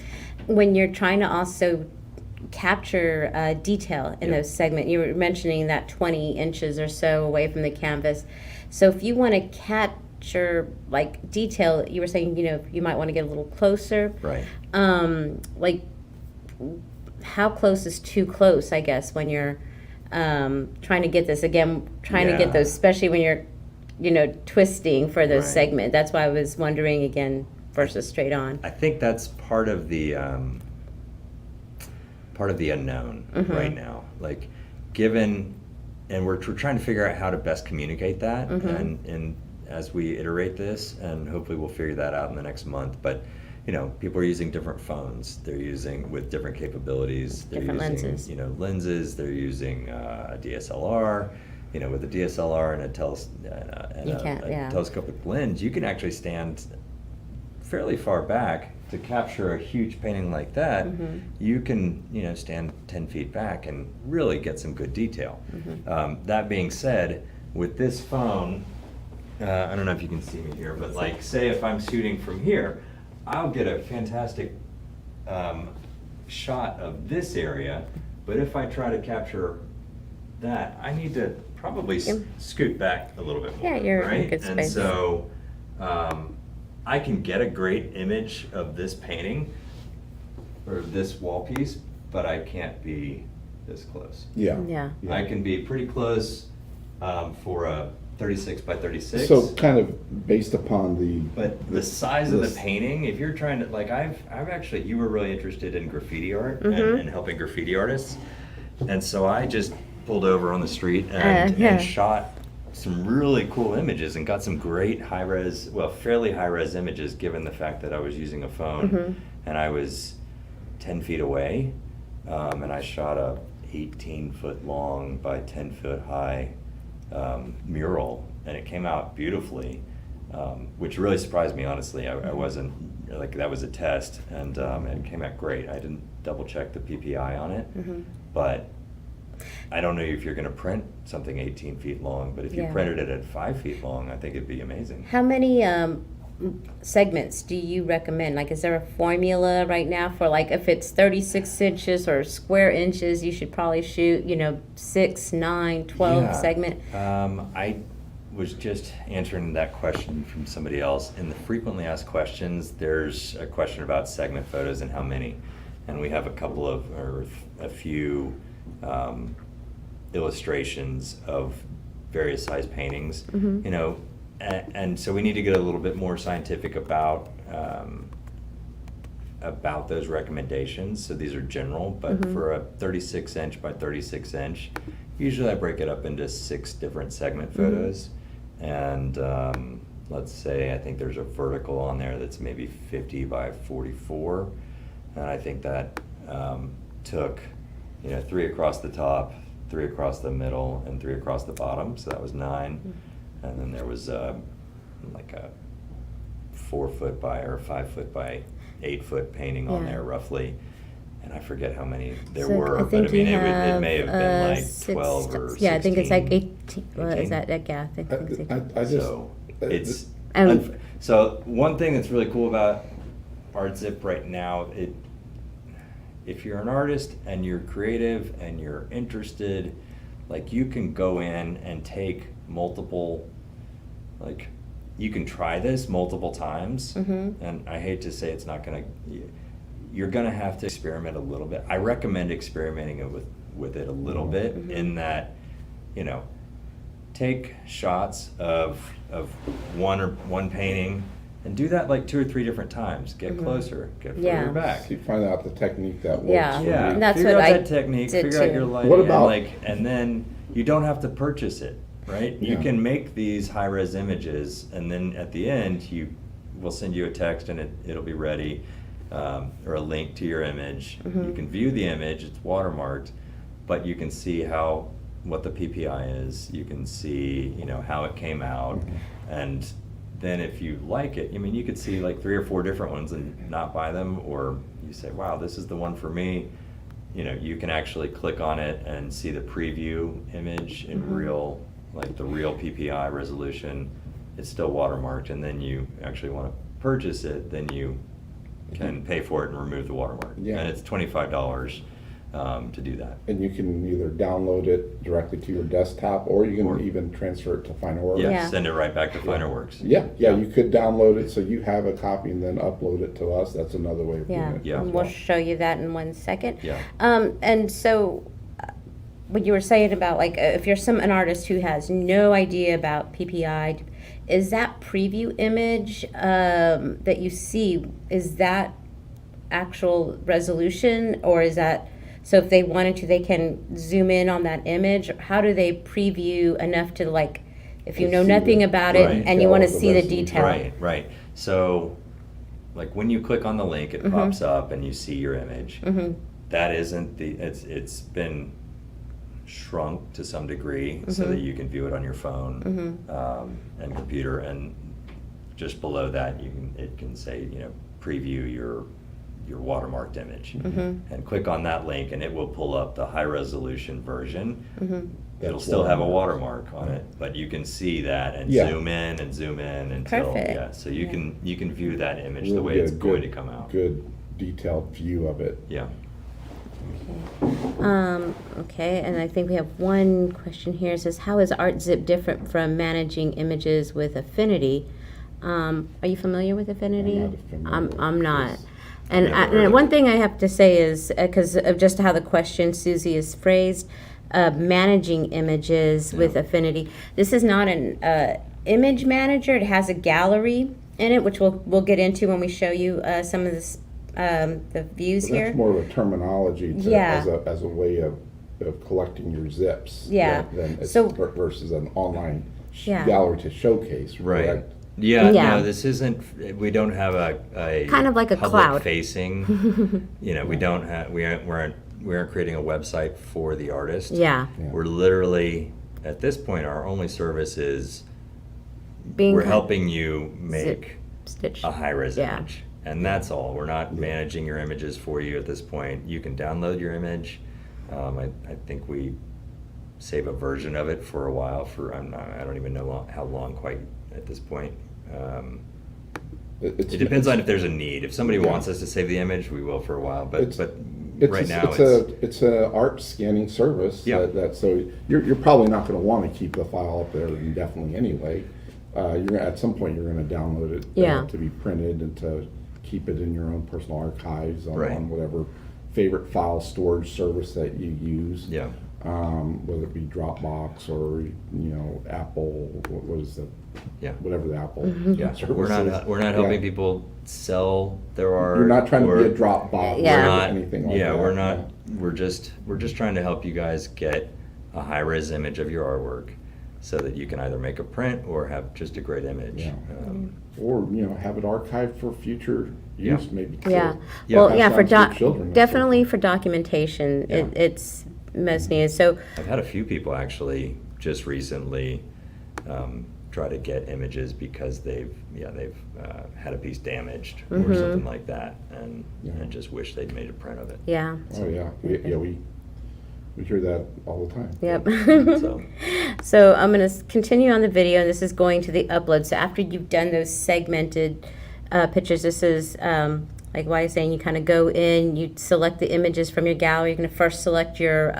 When you're trying to also capture detail in Yeah. those segments. You were mentioning that 20 inches or so away from the canvas. So if you want to capture like detail, you were saying, you might want to get a little closer. Right. Like how close is too close, I guess, when you're trying to get this, again, trying to Yeah. get those, especially when you're, twisting for those Right. segments. That's why I was wondering again versus straight on. I think that's part of the unknown right now. Like, given, and we're trying to figure out how to best communicate that, and as we iterate this, and hopefully we'll figure that out in the next month. But people are using different phones. They're using with different capabilities. They're Different using, lenses. Lenses. They're using a DSLR. With a DSLR and a telescopic lens, you can actually stand fairly far back to capture a huge painting like that. You can, stand 10 feet back and really get some good detail. That being said, with this phone, I don't know if you can see me here, but like, say if I'm shooting from here, I'll get a fantastic shot of this area, but if I try to capture that, I need to probably scoot back a little bit more. Yeah, you're in right? good And space. so I can get a great image of this painting or this wall piece, but I can't be this close. Yeah. Yeah. I can be pretty close for a 36 by 36. So kind of based upon the. But the size of the this- painting, if you're trying to, like, I've actually, you were really interested in graffiti art and helping graffiti artists. And so I just pulled over on the street and shot some really cool images and got some great fairly high-res images, given the fact that I was using a phone and I was 10 feet away. And I shot a 18-foot long by 10-foot high mural, and it came out beautifully, which really surprised me, honestly. I wasn't, like, that was a test, and it came out great. I didn't double check the PPI on it, but I don't know if you're going to print something 18 feet long, but if you Yeah. printed it at 5 feet long, I think it'd be amazing. How many segments do you recommend? Like, is there a formula right now for, like, if it's 36 inches or square inches, you should probably shoot, 6, 9, 12 Yeah. segment? I was just answering that question from somebody else. In the frequently asked questions, there's a question about segment photos and how many. And we have a few illustrations of various size paintings, and so we need to get a little bit more scientific about those recommendations. So these are general, but for a 36 inch by 36 inch, usually I break it up into 6 different segment photos. And let's say I think there's a vertical on there that's maybe 50 by 44, and I think that took 3 across the top, 3 across the middle, and 3 across the bottom, so that was 9. And then there was like a 4 foot by or 5 foot by 8 foot painting on there roughly, and I forget how many there So were, I but think I mean you it may have been like 6 12 or 16. Yeah, I think it's like 18. Well, is 18? that, yeah, I think it's 18. I just. So it's And- so one thing that's really cool about Artzip right now, if you're an artist and you're creative and you're interested, like, you can go in and take multiple, like, you can try this multiple times, and I hate to say it's not gonna, you're gonna have to experiment a little bit. I recommend experimenting with it a little bit, in that, take shots of one painting and do that like 2 or 3 different times. Get closer, get further back. So you find out the technique that works. Yeah. for Yeah, you. And that's figure what out I that technique, did figure out too. your lighting, What about- and then you don't have to purchase it, right? You Yeah. can make these high-res images, and then at the end, we'll send you a text and it'll be ready, or a link to your image. You can view the image, it's watermarked, but you can see what the PPI is. You can see, how it came out, and then if you like it, you could see like 3 or 4 different ones and not buy them, or you say, wow, this is the one for me. You can actually click on it and see the preview image in real, like the real PPI resolution. It's still watermarked, and then you actually want to purchase it, then you can pay for it and remove the watermark. Yeah. And it's $25. to do that. And you can either download it directly to your desktop, or you can even transfer it to FinerWorks. Yeah, Yeah. send it right back to FinerWorks. Yeah, you could download it so you have a copy and then upload it to us. That's another way of doing Yeah, it. Yeah. as and we'll well. show you that in 1 second. Yeah. And so, what you were saying about like if you're an artist who has no idea about PPI, is that preview image that you see, is that actual resolution, or is that, so if they wanted to, they can zoom in on that image? How do they preview enough to, like, if you To know see nothing the about it Right. and you want to detail of see the the resolution. detail? Right, right. So, like when you click on the link, it pops up and you see your image. That isn't it's been shrunk to some degree so that you can view it on your phone and computer, and just below that it can say, preview your watermarked image, and click on that link and it will pull up the high resolution version. It'll That's still have a watermark. watermark on it, but you can see that and Yeah. zoom in until Perfect. so you can view that image the We'll way get it's a going good- to come out. Good detailed view of it. Yeah. Okay, and I think we have one question here. It says, how is Artzip different from managing images with Affinity? Are you familiar with Affinity? I'm not familiar with I'm not. this. And, Never heard and of one it. thing I have to say is, because of just how the question, Susie, is phrased, managing images with Affinity. This is not an image manager. It has a gallery in it, which we'll get into when we show you some of this, the views But here. that's more of a terminology Yeah. as a way of collecting your zips. Yeah. Than it's So- versus an online Yeah. gallery to showcase. Right. correct? Yeah, Yeah. no, this isn't, we don't have a Kind of like a cloud. facing, we don't have, we aren't creating a website for the artist. Yeah. Yeah. We're literally, at this point, our only service is, Being we're kind- helping you make Stitch. a high-res Yeah. image. And that's all. We're not managing your images for you at this point. You can download your image. I think we save a version of it for a while I don't even know how long quite at this point. It's- It depends on if there's a need. If somebody Yeah. wants us to save the image, we will for a while, but It's- right now it's a art scanning service. Yeah. So you're probably not going to want to keep the file up there indefinitely anyway. At some point you're going to download it Yeah. to be printed and to keep it in your own personal archives on, Right. on whatever favorite file storage service that you use. Yeah. Whether it be Dropbox or Apple. What is the Yeah. whatever the Apple Yeah, service we're is. not helping Yeah. people sell their art. You're not trying to or- be a Dropbox Yeah. or We're not, anything like yeah, that. we're not. We're just trying to help you guys get a high res image of your artwork, so that you can either make a print or have just a great image. Yeah. Or have it archived for future Yeah. use, maybe. Yeah. Yeah. Well, Pass yeah, on for to your children, that sort of definitely thing. for documentation, Yeah. it's most needed. So, I've had a few people actually just recently try to get images because they've had a piece damaged or something like that, and just wish they'd made a print of it. yeah. Oh, yeah. We hear that all the time. Yep. So So I'm going to continue on the video, and this is going to the upload. So after you've done those segmented pictures, this is like why I was saying you kind of go in, you select the images from your gallery. You're going to first select your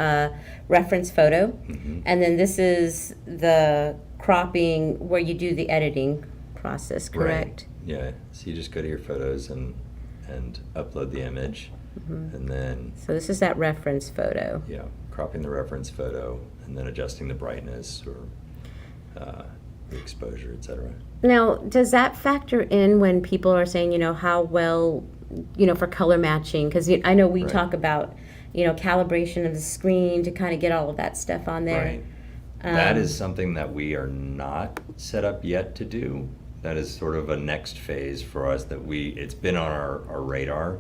reference photo, and then this is the cropping where you do the editing process, correct? Right. Yeah. So you just go to your photos and upload the image, and then So this is that reference photo. cropping the reference photo and then adjusting the brightness or the exposure, etc. Now, does that factor in when people are saying, how well, for color matching? Because I know we Right. talk about, calibration of the screen to kind of get all of that stuff on there. Right. That is something that we are not set up yet to do. That is sort of a next phase for us that it's been on our radar.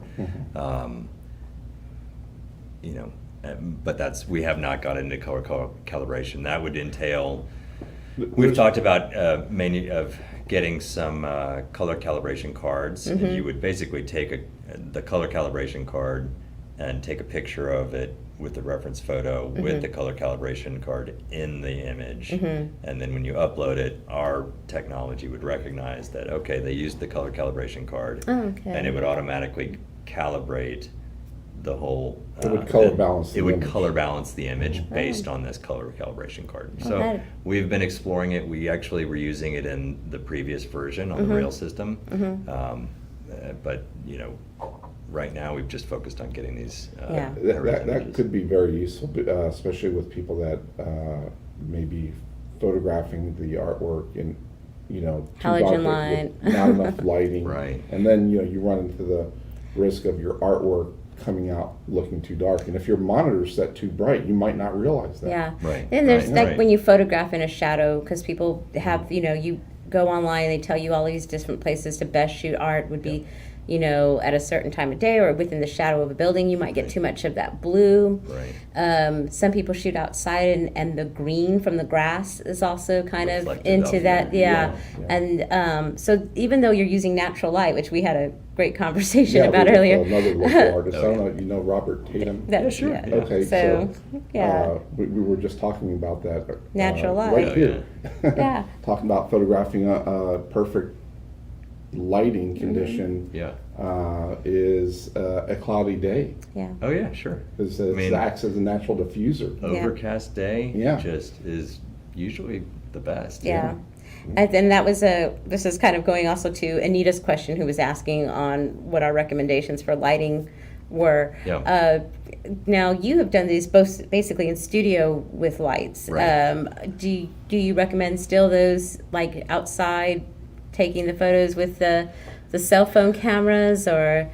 But we have not got into color calibration. That would entail, we've talked about mainly of getting some color calibration cards, and you would basically take the color calibration card and take a picture of it with the reference photo with the color calibration card in the image, and then when you upload it, our technology would recognize that they used the color calibration card, Oh, okay. and it would automatically calibrate the whole. It would color balance the It would image. color balance the image based on this color calibration card. So that- we've been exploring it. We actually were using it in the previous version on the rail system. But, you know, right now we've just focused on getting these. Yeah. That images. could be very useful, especially with people that may be photographing the artwork in, you know, too Halogen dark, line. with not enough lighting. Right. And then, you know, you run into the risk of your artwork coming out looking too dark. And if your monitor's set too bright, you might not realize that. Yeah. Right, And there's right, like right. when you photograph in a shadow, because people have, you know, you go online, they tell you all these different places to best shoot art would be, you know, at a certain time of day or within the shadow of a building. You might get too much of that blue. Right. Some people shoot outside, and the green from the grass is also kind of Reflected into off that. the- Yeah. yeah. And so even though you're using natural light, which we had a great conversation Yeah, about with, earlier. another local artist. Oh, I don't yeah. know, you know Robert Tatum? That, Yeah, sure. yeah. Yeah. Okay, So, yeah. we were just talking about that. Natural light. Right Oh, here. Yeah. Talking about photographing a perfect lighting condition Yeah. is a cloudy day. Yeah. Oh, yeah, sure. It mean- acts as a natural diffuser. Overcast day Yeah. just is usually the best. Yeah. And then that was this is kind of going also to Anita's question, who was asking on what our recommendations for lighting were. Yeah. Now you have done these both basically in studio with lights. Right. Do you recommend still those like outside taking the photos with the cell phone cameras, or?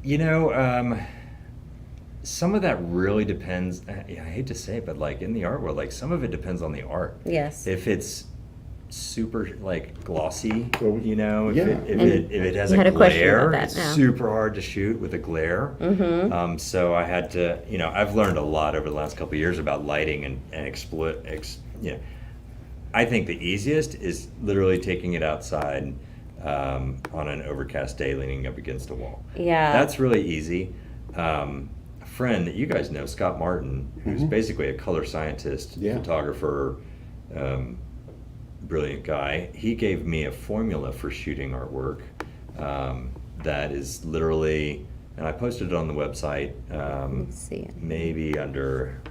You know, some of that really depends. I hate to say it, but like in the art world, like some of it depends on the art. Yes. If it's super like glossy, Well, you know, if yeah. it has You a had a question about glare, that it's now. super hard to shoot with a glare. Mm-hmm. So I had to, you know, I've learned a lot over the last couple of years about lighting and you know, I think the easiest is literally taking it outside on an overcast day, leaning up against a wall. Yeah. That's really easy. A friend that you guys know, Scott Martin, who's basically a color scientist, Yeah. photographer, brilliant guy. He gave me a formula for shooting artwork that is literally, and I posted it on the website, Let's see it. maybe under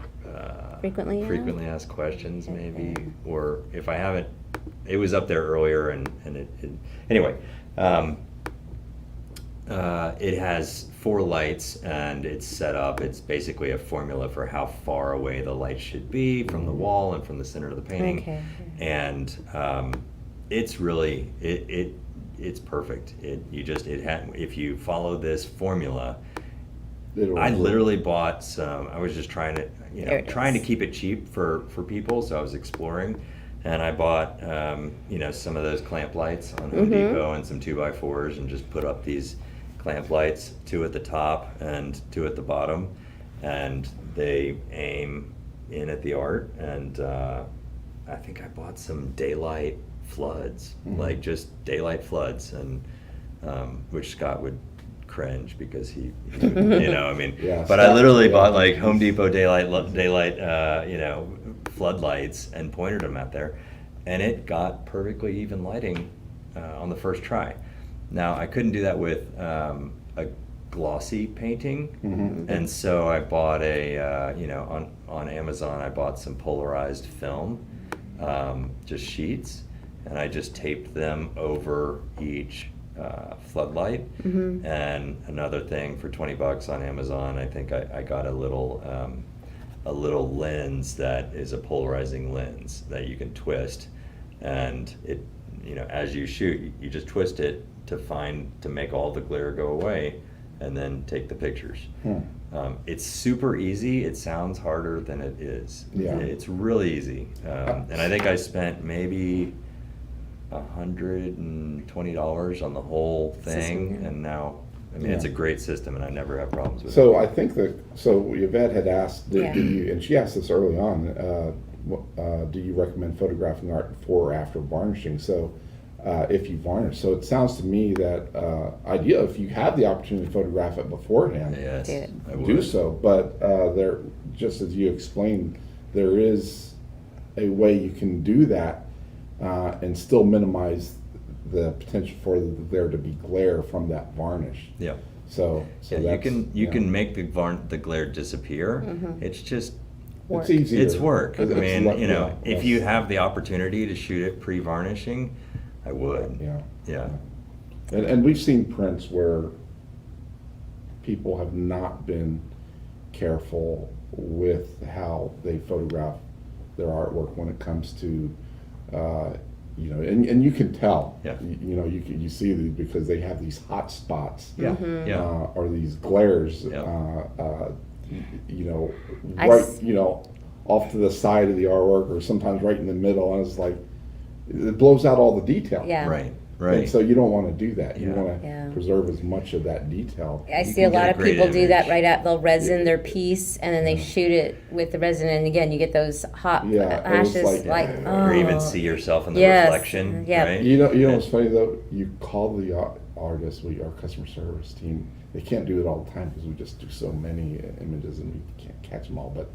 Frequently asked? asked questions, maybe, or if I haven't, it was up there earlier, and it anyway. It has 4 lights, and it's set up. It's basically a formula for how far away the light should be from the wall and from the center of the painting. Okay. And it's really it's perfect. If you follow this formula. I literally bought some. I was just trying to, you There know, it trying to is. keep it cheap for people. So I was exploring, and I bought, you know, some of those clamp lights on Home Depot and some 2x4s, and just put up these clamp lights, 2 at the top and 2 at the bottom, and they aim in at the art. And I think I bought some daylight floods, like just daylight floods, and which Scott would cringe because he you know, I mean, Yeah, but I Scott- literally yeah. bought like Home Depot daylight you know, floodlights and pointed them out there, and it got perfectly even lighting on the first try. Now I couldn't do that with a glossy painting, and so I bought a you know, on Amazon I bought some polarized film, just sheets, and I just taped them over each floodlight. And another thing, for $20 on Amazon, I think I got a little lens that is a polarizing lens that you can twist, and it, you know, as you shoot, you just twist it to make all the glare go away, and then take the pictures. It's super easy. It sounds harder than it is. Yeah. It's really easy, and I think I spent maybe $120 on the whole thing, System, yeah. and now, I mean, it's a great system, and I never have problems with it. So I think Yvette had asked, Yeah. and she asked this early on, do you recommend photographing art before or after varnishing? So if you varnish, so it sounds to me that ideal, if you have the opportunity to photograph it beforehand, Yes, Do it. I would. do so. But there, just as you explained, there is a way you can do that and still minimize the potential for there to be glare from that varnish. Yeah. So Yeah, you that's, can yeah. make the glare disappear. It's just Work. It's easier. it's work. I It's mean, le- you know, yeah, if you less- have the opportunity to shoot it pre-varnishing, I would. Yeah. Yeah. And we've seen prints where people have not been careful with how they photograph their artwork when it comes to, and you can tell. Yeah. You see these because they have these hot spots. Yeah. Yeah. Or these glares. Yeah. I Right. s- Off to the side of the artwork, or sometimes right in the middle, and it's like it blows out all the detail. Yeah. Right. And Right. so you don't want to do that. You Yeah. want to Yeah. preserve as much of that detail. I You see a can get lot a of great people do that image. right out. They'll resin their piece and then they shoot it with the resin, and again, you get those hot Yeah, and it's ashes. like- Or even oh. see yourself in the Yes. reflection. Yeah. Right. You know what's funny though? You call the artist, our customer service team. They can't do it all the time because we just do so many images and we can't catch them all. But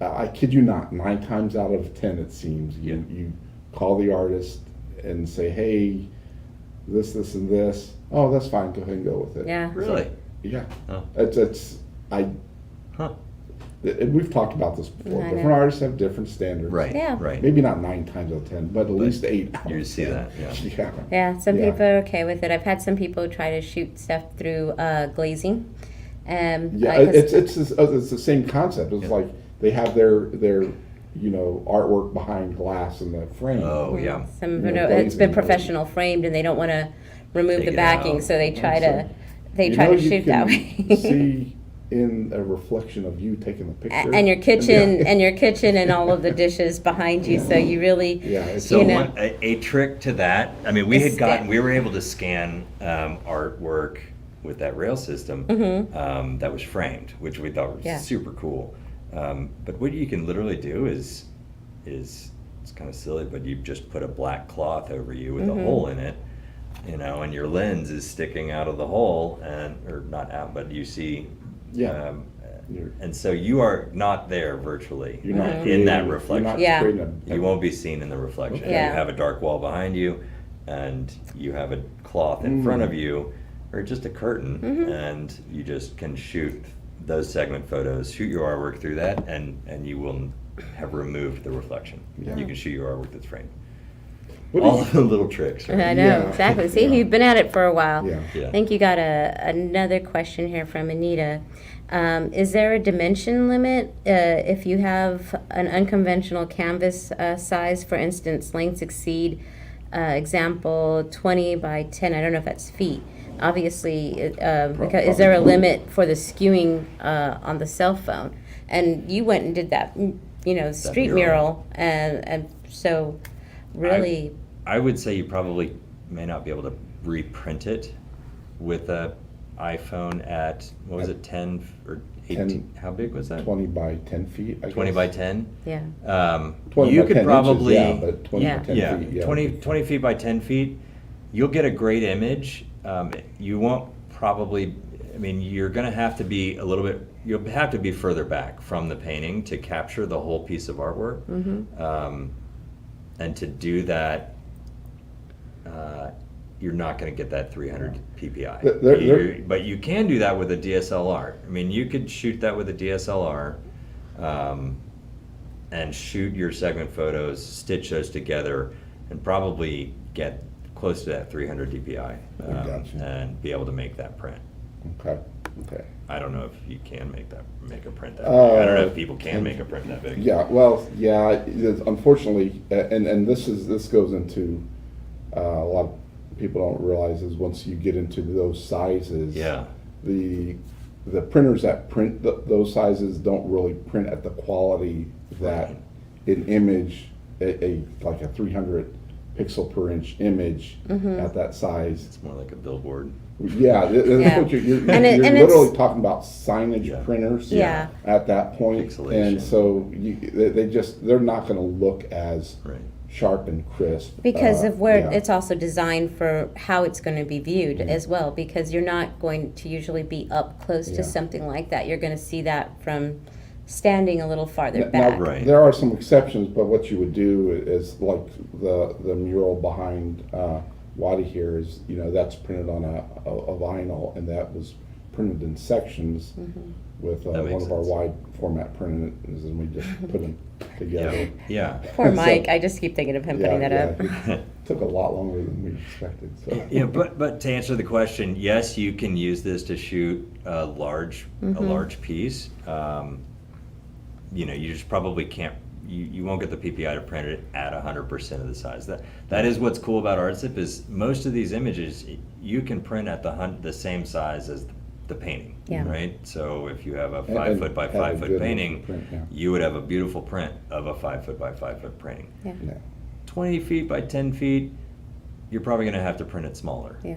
I kid you not, 9 times out of 10, it seems you call the artist and say, "Hey, this, and this." Oh, that's fine. Go ahead and go with it. Yeah. Really? Yeah. Oh. Huh. And we've talked about this before. I know. Different artists have different standards. Right. Yeah. Right. Maybe not 9 times out of 10, but at least 8. out You of see 10. that, yeah. Yeah. Yeah, some Yeah. people are okay with it. I've had some people try to shoot stuff through glazing. Yeah, 'Cause- it's the same concept. It's Yeah. like they have their artwork behind glass in the frame. Oh yeah. Some You know, it's been glazing. professional framed, and they don't want to remove Take the it backing, out. so they try So, to You shoot that way. see in a reflection of you taking the picture. And your kitchen Yeah. and your kitchen and all of the dishes behind you, so you really Yeah, it's So you know. a trick to that, I mean, we Is we were able to scan artwork with that rail system that was framed, which we thought was Yeah. super cool. But what you can literally do is it's kind of silly, but you just put a black cloth over you with a hole in it, and your lens is sticking out of the hole, or not out, but you see. Yeah. You're- And so you are not there virtually You're not in creating- that you're reflection. not Yeah. creating a- You won't be seen in the reflection. Okay. Yeah. You have a dark wall behind you, and you have a cloth in front of you, or just a curtain, and you just can shoot those segment photos, shoot your artwork through that, and you will have removed the reflection. Yeah. You can shoot your artwork that's framed. What do All you- the little tricks, right? I know, Yeah. exactly. See, Yeah. you've been at it for a while. Yeah. Yeah. I think you got another question here from Anita. Is there a dimension limit if you have an unconventional canvas size, for instance, lengths exceed, example, 20 by 10? I don't know if that's feet. Obviously, because is there a limit for the skewing on the cell phone? And you went and did that, street mural, and so really, I would say you probably may not be able to reprint it with a iPhone at, what was it, 10 or 18? 10. How big was that? 20 by 10 feet. I 20 guess. by 10? yeah. 20 You by could 10 probably, inches, yeah, but 20 Yeah. by 10 yeah, feet. Yeah. 20 feet by 10 feet, you'll get a great image. You won't probably, I mean, you're going to have to be a little bit, you'll have to be further back from the painting to capture the whole piece of artwork. And to do that, you're not going to get that 300 PPI. But you can do that with a DSLR. I mean, you could shoot that with a DSLR and shoot your segment photos, stitch those together, and probably get close to that 300 DPI Gotcha. and be able to make that print. Okay. I don't know if you can make a print that big. I don't know if people can make a print that big. Yeah, well, yeah, unfortunately, and this goes into a lot of people don't realize is once you get into those sizes, Yeah. the printers that print those sizes don't really print at the quality that an image, like a 300 pixel per inch image at that size. It's more like a billboard. Yeah, that's Yeah. what you're And it's- literally talking about signage Yeah. printers. Yeah. At that point, Pixelation. and so they're not going to look as Right. sharp and crisp Because of where yeah. it's also designed for how it's going to be viewed as well, because you're not going to usually be up close Yeah. to something like that. You're going to see that from standing a little farther Now, back. Right. there are some exceptions, but what you would do is like the mural behind Wadi here is, that's printed on a vinyl, and that was printed in sections with That one makes of our sense. wide format printers, and we just put them together. Yeah. Poor So- Mike, I just keep thinking of him putting that up. It took a lot longer than we expected. So. Yeah, but to answer the question, yes, you can use this to shoot a large piece. You just probably can't. You won't get the PPI to print it at 100% of the size. That is what's cool about Artzip is most of these images you can print at the same size as the painting. Yeah. Right. So if you have a And- 5 foot by and have a 5 foot good painting, print, yeah. you would have a beautiful print of a 5 foot by 5 foot painting. Yeah. Yeah. 20 feet by 10 feet, you're probably going to have to print it smaller Yeah.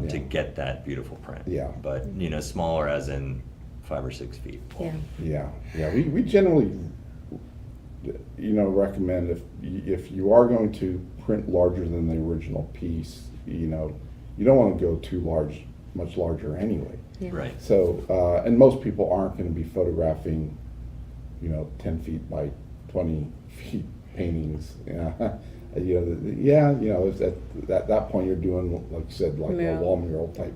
to Yeah. get that beautiful print. Yeah. But, smaller as in 5 or 6 feet. Yeah. Yeah. We generally, recommend if you are going to print larger than the original piece, you don't want to go too large, much larger anyway. Yeah. Right. So, and most people aren't going to be photographing, 10 feet by 20 feet paintings. If at that point you're doing, like you said, like Mural. a wall mural type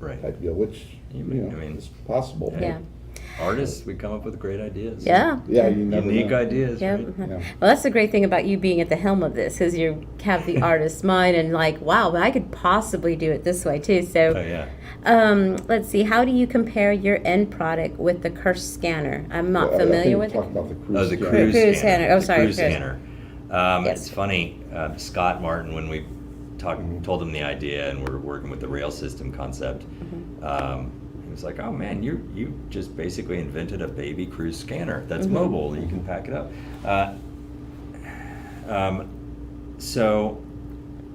Right. deal, which, I mean, is possible. Yeah. Artists, we come up with great ideas. Yeah. Yeah, you never Unique know. ideas, Yeah. right? Yeah. Well, that's the great thing about you being at the helm of this, because you have the artist's mind and like, wow, I could possibly do it this way too. So, Oh, yeah. let's see, how do you compare your end product with the Curse scanner? I'm not Well, I familiar think with we're it. talking about the cruise Oh, the scanner. cruise Cruise scanner. scanner. Oh, The sorry, cruise cruise. scanner. Yes. It's funny, Scott Martin, when we told him the idea and we're working with the rail system concept, he was like, "Oh man, you just basically invented a baby cruise scanner that's mobile. You can pack it up." So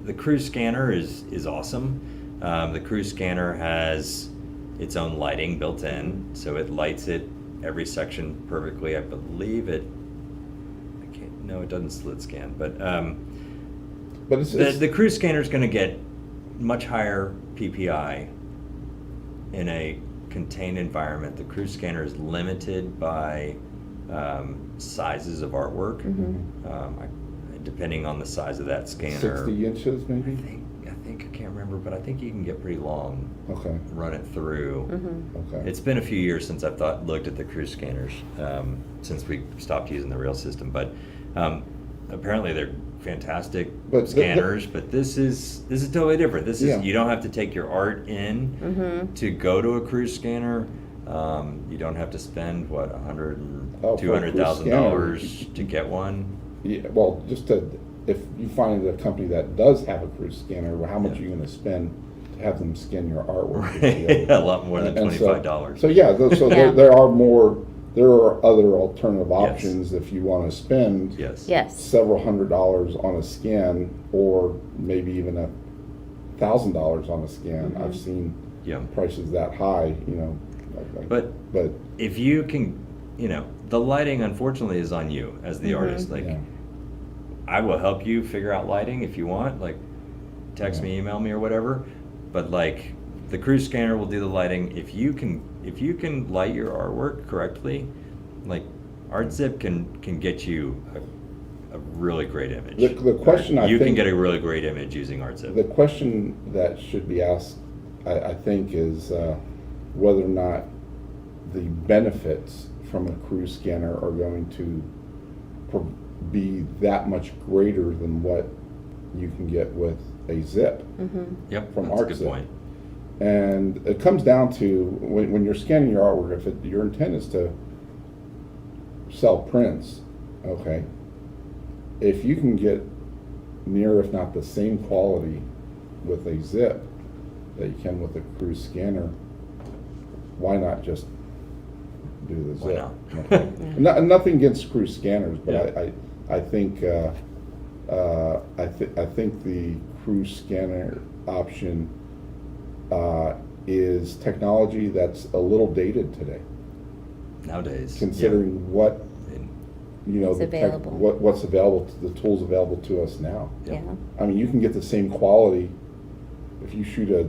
the cruise scanner is awesome. The cruise scanner has its own lighting built in, so it lights it every section perfectly. I believe it. No, it doesn't slit scan, but But it's, the cruise scanner is going to get much higher PPI in a contained environment. The cruise scanner is limited by sizes of artwork, depending on the size of that scanner. 60 inches maybe? I think I can't remember, but I think you can get pretty long. Okay, Run it through. okay. It's been a few years since I've looked at the cruise scanners, since we stopped using the rail system, but apparently they're fantastic But scanners, but this is totally different. This is, Yeah. you don't have to take your art in to go to a cruise scanner. You don't have to spend $100,000 Oh, or for a cruise $200,000 to get one. Yeah, well, if you find a company that does have a cruise scanner, well, how much are you gonna spend to have them scan your artwork? A lot more than And so- $25. So, yeah, Yeah. there are other alternative options if you wanna spend Yes. Yes. several $100s on a scan, or maybe even $1,000 on a scan. I've seen Yeah. prices that high, But but, if you can, the lighting unfortunately is on you as the artist. Like, yeah. I will help you figure out lighting if you want, like text me, email me or whatever. But like the cruise scanner will do the lighting. If you can light your artwork correctly, like Artzip can get you a really great image. The question I you can think- get a really great image using Artzip. The question that should be asked, I think, is whether or not the benefits from a cruise scanner are going to be that much greater than what you can get with a zip. Yep, from that's a good Artzip. point. And it comes down to when you're scanning your artwork, if your intent is to sell prints, okay, if you can get near, if not the same quality with a zip that you can with a cruise scanner, why not just do the Why zip? not? Okay. Nothing against cruise scanners, but Yeah. I think I think the cruise scanner option is technology that's a little dated today, Nowadays, considering what yeah. It's available. what's available, the tools available to us now. Yeah. I mean, you can get the same quality if you shoot a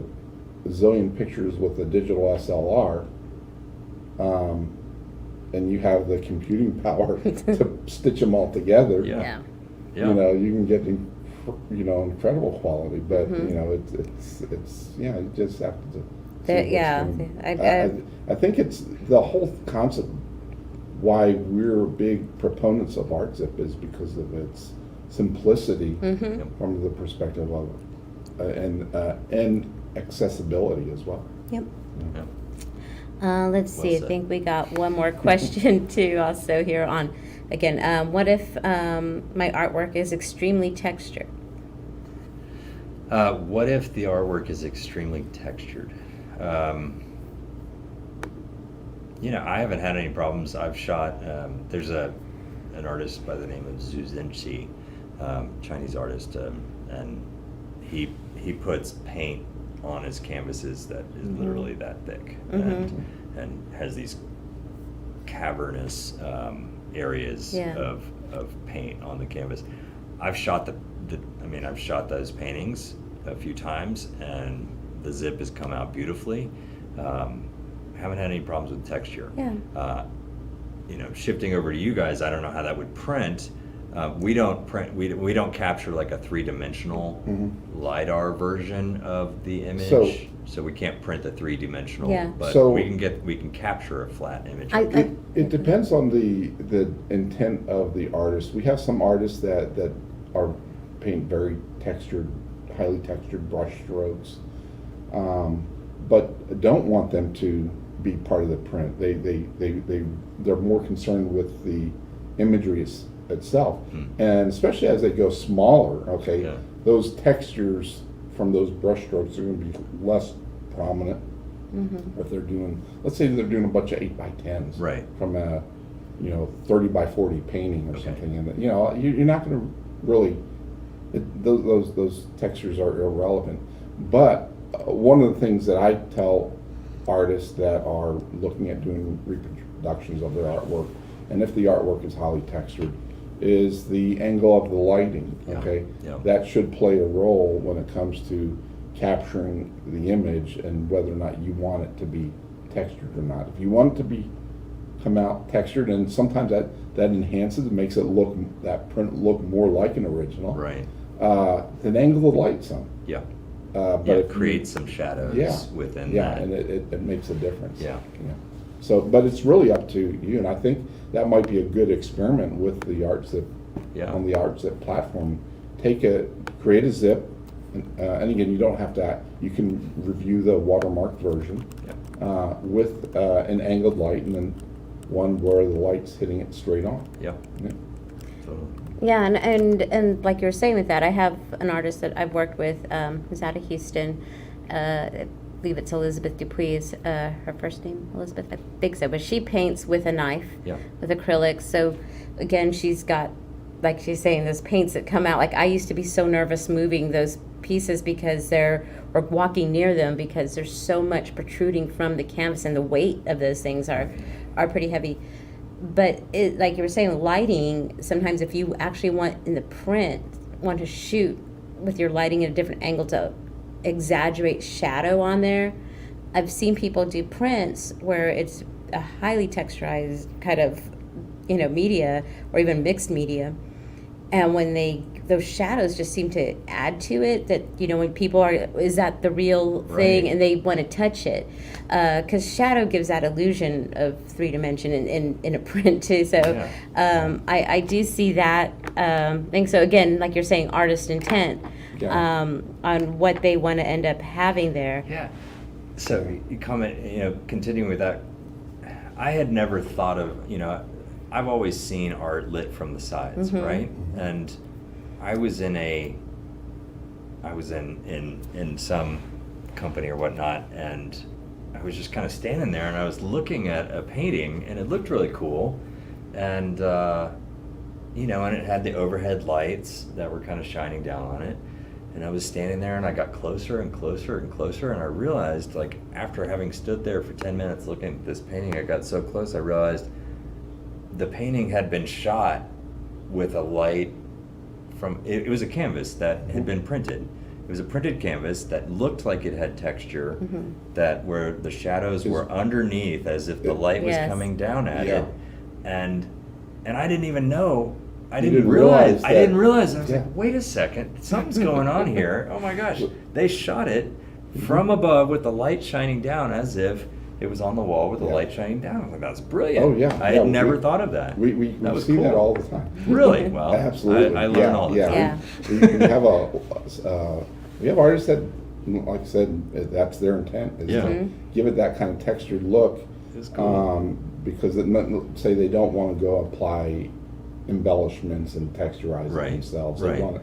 zillion pictures with a digital SLR, and you have the computing power to stitch them all together. Yeah. Yeah. Yeah. You can get incredible quality, but Mm-hmm. it's you just have to. Yeah, I think it's the whole concept. Why we're big proponents of Artzip is because of its simplicity Mm-hmm. from the perspective of and accessibility as well. Yep. Yeah. Let's see. Well I said. think we got one more question too. Also here on, again, what if my artwork is extremely textured? What if the artwork is extremely textured? I haven't had any problems. I've shot. There's an artist by the name of Zhu Zinchi, Chinese artist, and he puts paint on his canvases that is literally that thick, and has these cavernous areas Yeah. of paint on the canvas. I've shot I've shot those paintings a few times, and the zip has come out beautifully. Haven't had any problems with texture. Yeah. Shifting over to you guys, I don't know how that would print. We don't print. We don't capture like a three-dimensional LiDAR version of the image, so we can't print the three-dimensional. Yeah. But So- we can capture a flat image. It depends on the intent of the artist. We have some artists that are paint very textured, highly textured brush strokes, but don't want them to be part of the print. They're more concerned with the imagery itself, and especially as they go smaller. Okay, Yeah. those textures from those brush strokes are going to be less prominent. If they're doing, let's say they're doing a bunch of 8x10s, Right. from a 30 by 40 painting or Okay. something, and you're not going to really, those textures are irrelevant. But one of the things that I tell artists that are looking at doing reproductions of their artwork, and if the artwork is highly textured, is the angle of the lighting. Yeah. Okay, Yeah. that should play a role when it comes to capturing the image and whether or not you want it to be textured or not. If you want it to come out textured, and sometimes that enhances, it makes that print look more like an original. Right. Then angle the light some. Yeah. But Yeah. if you- Create some shadows within yeah, that. and it makes a difference. Yeah. So, but it's really up to you, and I think that might be a good experiment with the Artzip Yeah. on the Artzip platform. Create a zip, and again, you don't have to. You can review the watermarked version with an angled light, and then one where the light's hitting it straight on. Yeah. Yeah. Totally. Yeah, and like you were saying with that, I have an artist that I've worked with who's out of Houston. I believe it's Elizabeth Dupuis, her first name, Elizabeth, I think so. But she paints with a knife, Yeah. with acrylics. So again, she's got, like she's saying, those paints that come out. Like I used to be so nervous moving those pieces or walking near them because there's so much protruding from the canvas, and the weight of those things are pretty heavy. But like you were saying, lighting, sometimes if you actually want to shoot with your lighting at a different angle to exaggerate shadow on there, I've seen people do prints where it's a highly texturized kind of, media or even mixed media. And when those shadows just seem to add to it, that, when people is that the real thing? Right. And they want to touch it. Because shadow gives that illusion of 3D in a print too. So Yeah. I do see that thing. So again, like you're saying, artist intent on what they want to end up having there. Yeah. So you comment, continuing with that, I had never thought of, I've always seen art lit from the sides, right? And I was in some company or whatnot, and I was just kind of standing there, and I was looking at a painting, and it looked really cool, and and it had the overhead lights that were kind of shining down on it. And I was standing there, and I got closer and closer and closer, and I realized, like, after having stood there for 10 minutes looking at this painting, I got so close, I realized the painting had been shot with a light from, it was a canvas that had been printed. It was a printed canvas that looked like it had texture, that where the shadows were underneath as if the light was Yes. coming down at Yeah. it. And I didn't even know I You didn't realize. that- I didn't realize. I was Yeah. like, wait a second, something's going on here. Oh my gosh, they shot it from above with the light shining down as if it was on the wall with the Yeah. light shining down. I was like, that's brilliant. Oh, yeah. I Yeah, had never we- thought of that. We That was see that cool. all the time. Really? Well, Absolutely. I learn all the time. Yeah. We have artists that, like I said, that's their intent, is Yeah. to give it that kind of textured look. It's cool. Because say they don't want to go apply embellishments and texturize it Right, themselves. right. They want it,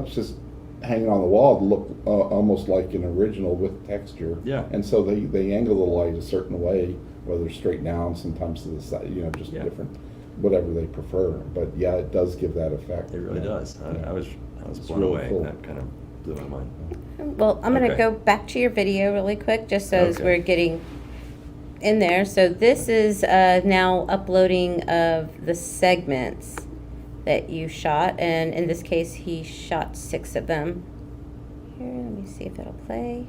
it's just hanging on the wall to look almost like an original with texture. Yeah. And so they angle the light a certain way, whether straight down, sometimes to the side, just Yeah. different, whatever they prefer. But yeah, it does give that effect. It really does. Yeah. I was It's blown really away. cool. That kind of blew my mind. Well, I'm going to Okay. go back to your video really quick, just so as Okay. we're getting in there. So this is now uploading of the segments that you shot, and in this case, he shot 6 of them. Here, let me see if it'll play.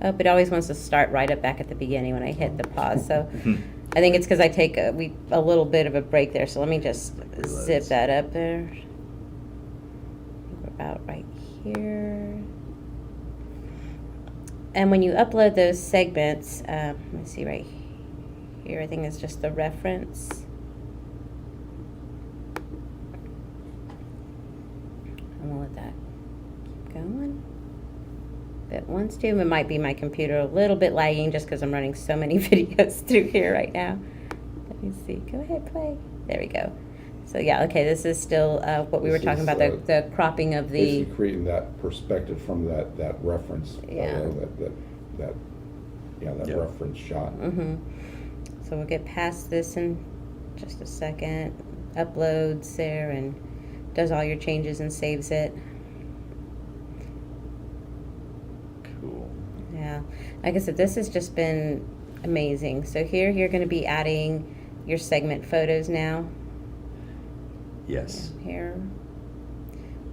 Oh, it always wants to start right up back at the beginning when I hit the pause. So I think it's because I take a little bit of a break there. So let me just zip that up there. We're about right here. And when you upload those segments, let me see right here, I think it's just the reference. I'm gonna let that keep going. If it wants to, it might be my computer a little bit lagging just because I'm running so many videos through here right now. Let me see, go ahead, play. There we go. So yeah, okay, this is still what we were This talking is, about, the cropping of the, Basically creating that perspective from that reference. Yeah. That Yeah. reference shot. So we'll get past this in just a second. Uploads there and does all your changes and saves it. Cool. Yeah, like I said, this has just been amazing. So here you're going to be adding your segment photos now. Yes. Here.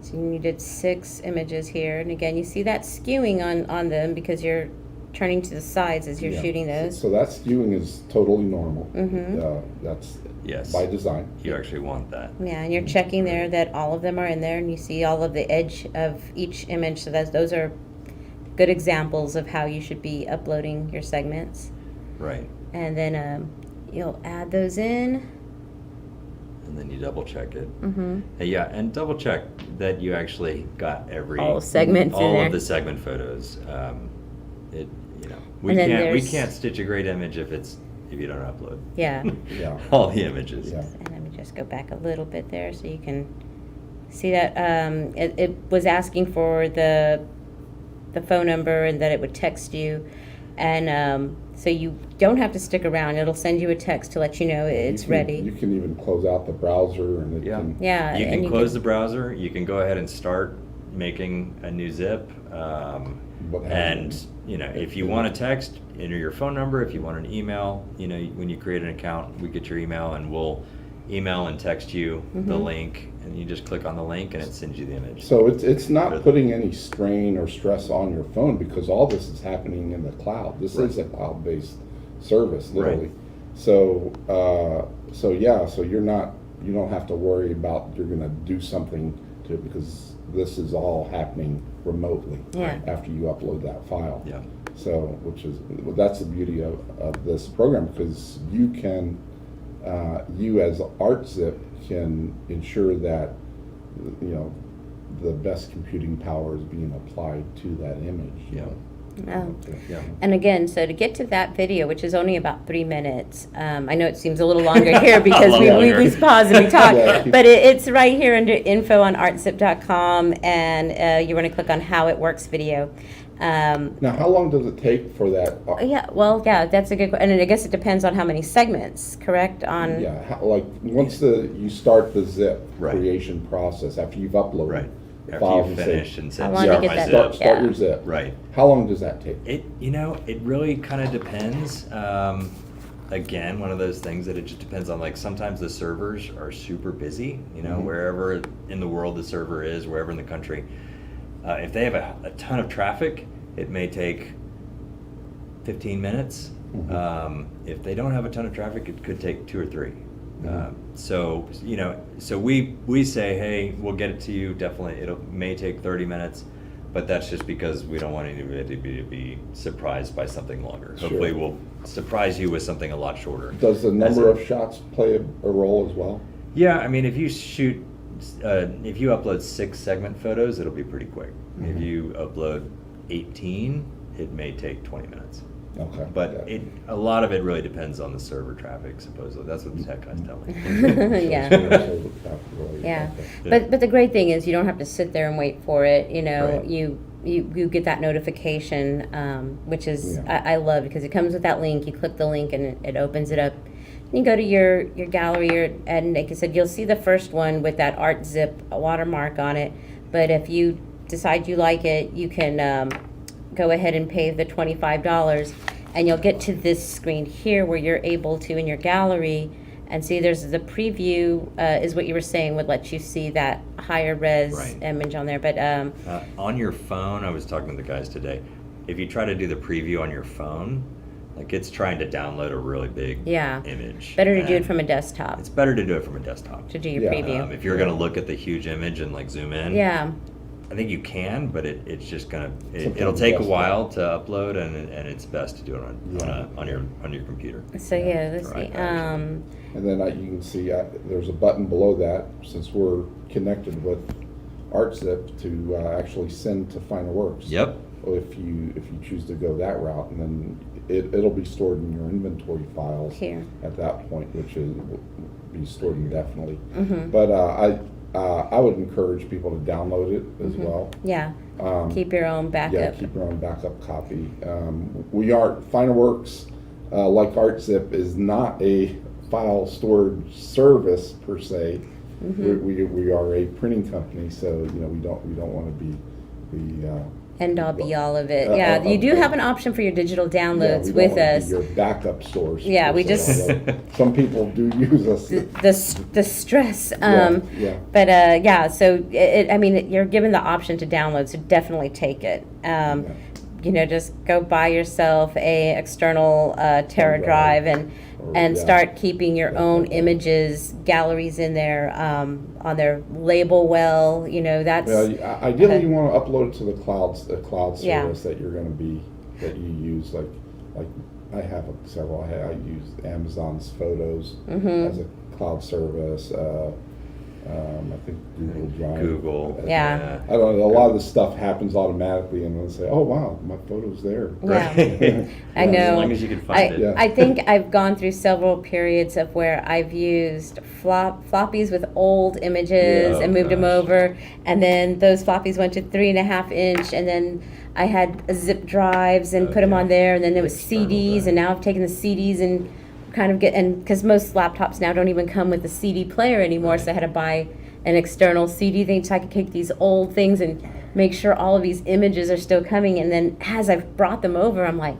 So you did 6 images here, and again, you see that skewing on them because you're turning to the sides as you're Yeah. shooting those. So that skewing is totally normal. That's Yes. by design. You actually want that. Yeah, and you're checking there that all of them are in there, and you see all of the edge of each image. So those are good examples of how you should be uploading your segments. Right. And then you'll add those in. And then you double check it. Mm-hmm. Yeah, and double check that you actually got All segments in all there. of the segment photos. We And then we there's- can't stitch a great image if you don't upload Yeah. Yeah. all the images. Yeah. And let me just go back a little bit there so you can see that it was asking for the phone number and that it would text you. And so you don't have to stick around. It'll send you a text to let you know it's You can- ready. You can even close out the browser and it Yeah. can. Yeah. You and can close the browser. You can go ahead and start making a new zip. What And happens? if you want to text, enter your phone number. If you want an email, when you create an account, we get your email and we'll email and text you the link, and you just click on the link and it sends you the image. So it's not putting any strain or stress on your phone because all this is happening in the cloud. This is a cloud-based service, literally. Right. So you don't have to worry about you're going to do something to it because this is all happening remotely Yeah. after you upload that file. Yeah. So that's the beauty of this program because you can you as Artzip can ensure that the best computing power is being applied to that image. Yeah. Oh. Yeah. And again, so to get to that video, which is only about 3 minutes, I know it seems a little longer here because we longer. pause and we talk, Yeah. but it's right here under info on artzip.com, and you want to click on how it works video. Now, how long does it take for that? Yeah, that's a good question. And I guess it depends on how many segments, correct? Once you start the zip Right. creation process after you've uploaded Right. the After files you and say, finish and How said, long "Zip to get my that- zip." start Yeah. your zip. Right. How long does that take? It really kind of depends. Again, one of those things that it just depends on. Like sometimes the servers are super busy. Wherever in the world the server is, wherever in the country. If they have a ton of traffic, it may take 15 minutes. If they don't have a ton of traffic, it could take 2 or 3. So, so we say, hey, we'll get it to you, definitely, may take 30 minutes, but that's just because we don't want anybody to be surprised by something longer. Sure. Hopefully we'll surprise you with something a lot shorter. Does the number of shots play a role as well? Yeah, I mean, if you upload 6 segment photos, it'll be pretty quick. Mm-hmm. If you upload 18, it may take 20 minutes. Okay. But a lot of it really depends on the server traffic, supposedly. That's what the tech guys tell me. Yeah. Yeah, Yeah. but the great thing is you don't have to sit there and wait for it. Right. You get that notification, which is Yeah. I love, because it comes with that link. You click the link and it opens it up. You go to your gallery, and like I said, you'll see the first one with that Artzip watermark on it. But if you decide you like it, you can go ahead and pay the $25, and you'll get to this screen here where you're able to, in your gallery, and see there's the preview, is what you were saying, would let you see that higher res Right. image on there. But On your phone, I was talking to the guys today, if you try to do the preview on your phone, like it's trying to download a really big Yeah. image. better to do it And from a desktop It's better to do it from a desktop. to do your Yeah. preview. If you're going to look at the huge image and like zoom in, Yeah, I think you can, but it's just gonna Sometimes it'll take a desktop. while to upload, and it's best to do it Yeah. on your computer. so yeah, let's Right. see. And then you can see there's a button below that, since we're connected with Artzip, to actually send to FinerWorks. Yep. If you choose to go that route, and then it'll be stored in your inventory files Here. at that point, which will be stored indefinitely. Mm-hmm. But I would encourage people to download it as well. Yeah, keep your own Yeah, backup. keep your own backup copy. FinerWorks, like Artzip, is not a file storage service per se. We are a printing company, so we don't want to be the End all be all of it. Uh, Yeah, you do okay. have an option for your digital yeah, downloads we don't with wanna be us. your backup source. Yeah, per we se, just- although some people do use us. The stress. Yeah. But yeah, so I mean, you're given the option to download, so definitely take it. Just go buy yourself a external Tera drive and Yeah. start keeping your own images, galleries in there, on their label well. That's Well, ideally, you want to upload it to the cloud Yeah. service that that you use. Like I have several. I use Amazon's Photos as a cloud service. I think Google Drive. Google. Yeah. I don't know. A lot of the stuff happens automatically, and they'll say, "Oh wow, my photo's there." Yeah. I know. As long as you can find it. Yeah. I think I've gone through several periods of where I've used floppies with old images Yeah, and moved them gosh. over, and then those floppies went to 3.5 inch, and then I had zip drives and put them Okay. on there, and then there was External CDs, drive. and now I've taken the CDs and kind of because most laptops now don't even come with a CD player anymore, so I had to buy an external CD thing so I could take these old things and make sure all of these images are still coming. And then as I've brought them over, I'm like,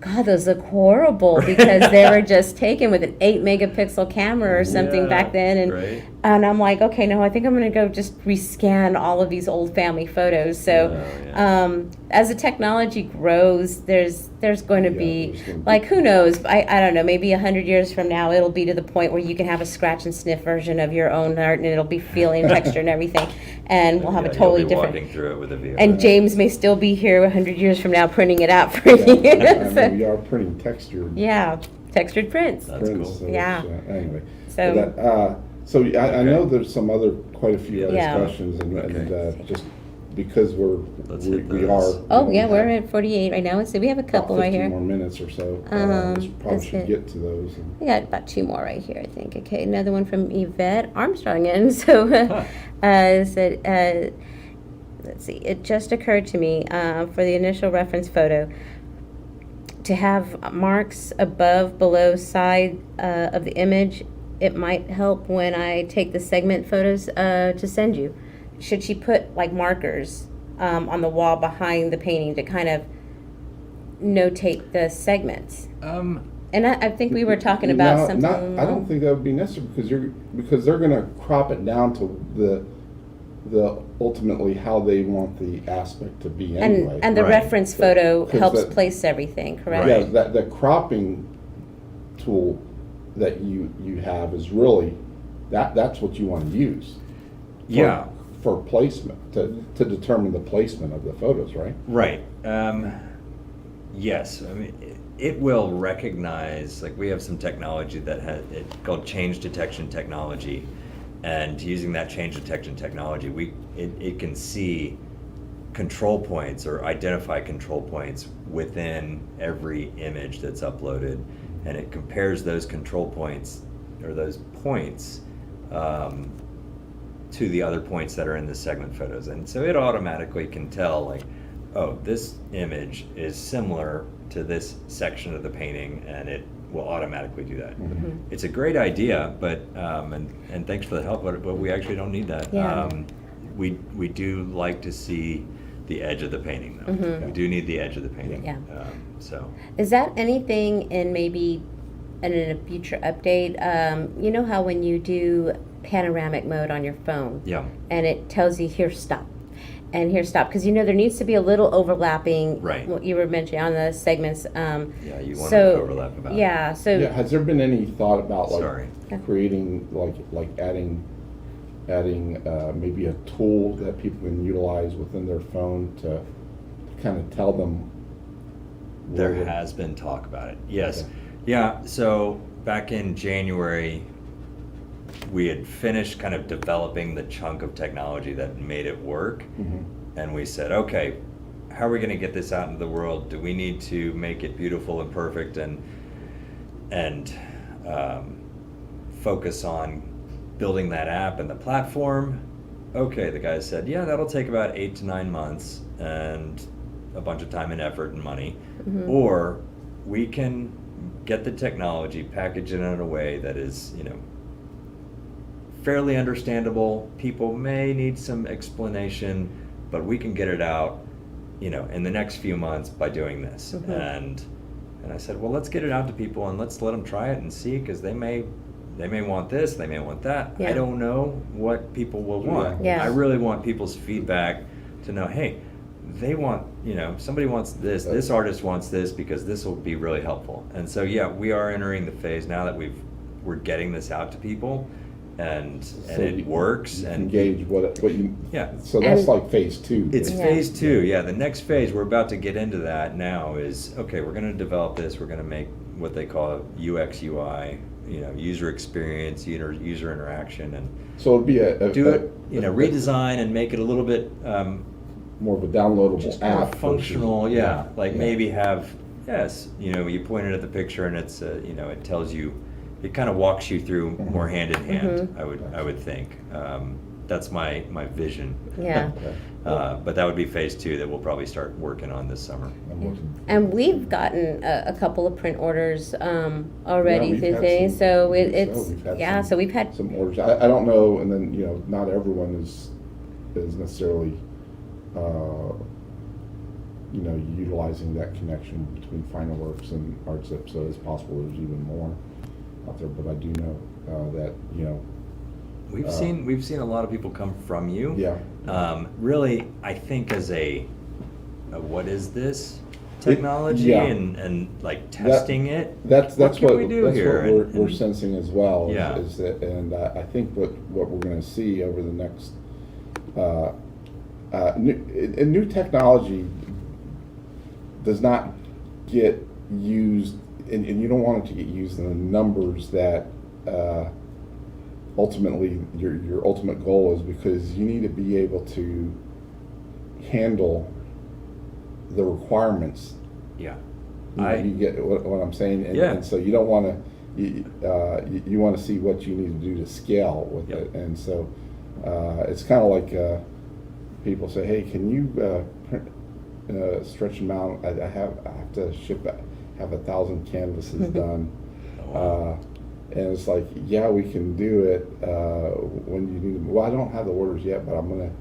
God, those look horrible, because they were just taken with an 8 megapixel camera or something Yeah, back then. right. And I'm like, okay, no, I think I'm going to go just rescan all of these old family photos. So Oh, yeah. as the technology grows, there's going to be, there's gonna be- like, who knows? I don't know, maybe 100 years from now, it'll be to the point where you can have a scratch and sniff version of your own art, and it'll be feeling texture and everything. And we'll have Yeah, a totally you'll be different. walking through it with a VRS. And James may still be here 100 years from now printing it out for Yeah, you. I So- mean, we are printing textured yeah, textured prints. That's prints. cool. So Yeah. anyway, So- so I know there's quite a few other Yeah. questions, and Okay. just because Let's we hit are. those. Oh, yeah, we're at 48 right now. So we have a couple right 15 here. more minutes or so. Let's Probably should hit- get to those. And- We got about 2 more right here, I think. Okay, another one from Yvette Armstrong. And so said, let's see, it just occurred to me for the initial reference photo to have marks above, below, side of the image. It might help when I take the segment photos to send you. Should she put like markers on the wall behind the painting to kind of notate the segments? And I think we were talking about No, something. I don't think that would be necessary, because they're going to crop it down to the ultimately how they want the aspect to be anyway. And the Right. reference photo 'Cause helps that- place everything, correct? Yeah, that the cropping tool that you have is really, that's what you want to use. Yeah. For placement, to determine the placement of the photos, right? Right. Yes. I mean, it will recognize, like we have some technology that has it's called change detection technology, and using that change detection technology, it can see control points or identify control points within every image that's uploaded, and it compares those control points or those points to the other points that are in the segment photos. And so it automatically can tell, like, oh, this image is similar to this section of the painting, and it will automatically do that. Mm-hmm. It's a great idea, but and thanks for the help, but we actually don't need that. Yeah. We do like to see the edge of the painting, though. Mhm. We do need the edge of the painting. Yeah. So Is that anything in maybe in a future update? You know how when you do panoramic mode on your phone, yeah, and it tells you here stop, and here stop, because you know there needs to be a little overlapping. Right. What you were mentioning on the segments. yeah, you want So, to overlap about it. Yeah. So Yeah, has there been any thought about like Sorry. creating like adding maybe a tool that people can utilize within their phone to kind of tell them There where has been talk about it. Yes. Okay. Yeah. So back in January, we had finished kind of developing the chunk of technology that made it work. Mhm. And we said, okay, how are we going to get this out into the world? Do we need to make it beautiful and perfect and focus on building that app and the platform? Okay, the guy said, yeah, that'll take about 8 to 9 months and a bunch of time and effort and money. Mhm. Or we can get the technology, package it in a way that is, fairly understandable. People may need some explanation, but we can get it out, in the next few months by doing this. Mhm. And I said, well, let's get it out to people and let's let them try it and see, because they may want this, they may want that. Yeah. I don't know what people will want. Yeah. I really want people's feedback to know, hey, they want, somebody wants this artist wants this because this will be really helpful. And so, yeah, we are entering the phase now that we're getting this out to people, and So it you- works. you And engage what you. Yeah. So that's And- like phase 2. It's Yeah. phase 2, yeah. The next phase, we're about to get into that now, is, okay, we're going to develop this. We're going to make what they call UX, UI, user experience, user interaction, and So it'd be do it, redesign and make it a little bit more of a downloadable just app. more versus- functional, yeah. Like Yeah. maybe have, yes, you pointed at the picture and it's, it tells you, it kind of walks you through Mhm. more hand in hand, Mhm. I would think. That's my vision. yeah. Okay. But that would be phase 2 that we'll probably start working on this summer. I'm looking. And we've gotten a couple of print orders already Yeah, we've through had things. some- So we've it's had So we've had some orders. I don't know, and then not everyone is necessarily utilizing that connection between FinerWorks and Artzip. So it's possible there's even more out there. But I do know that We've seen a lot of people come from you. yeah. Really, I think as a what is this technology yeah. and like testing it. That's can what we do that's here? what we're And- sensing as well. Yeah. Is that, and I think what we're going to see over the next new technology does not get used, and you don't want it to get used in the numbers that ultimately your ultimate goal is, because you need to be able to handle the requirements. Yeah. You get what I'm saying, and, Yeah. and so you don't want to. You want to see what you need to do to scale with Yep. it, and so it's kind of like people say, "Hey, can you print, stretch them out? I have to have 1,000 canvases done." Oh, wow. And it's like, yeah, we can do it when you need them. Well, I don't have the orders yet, but I'm going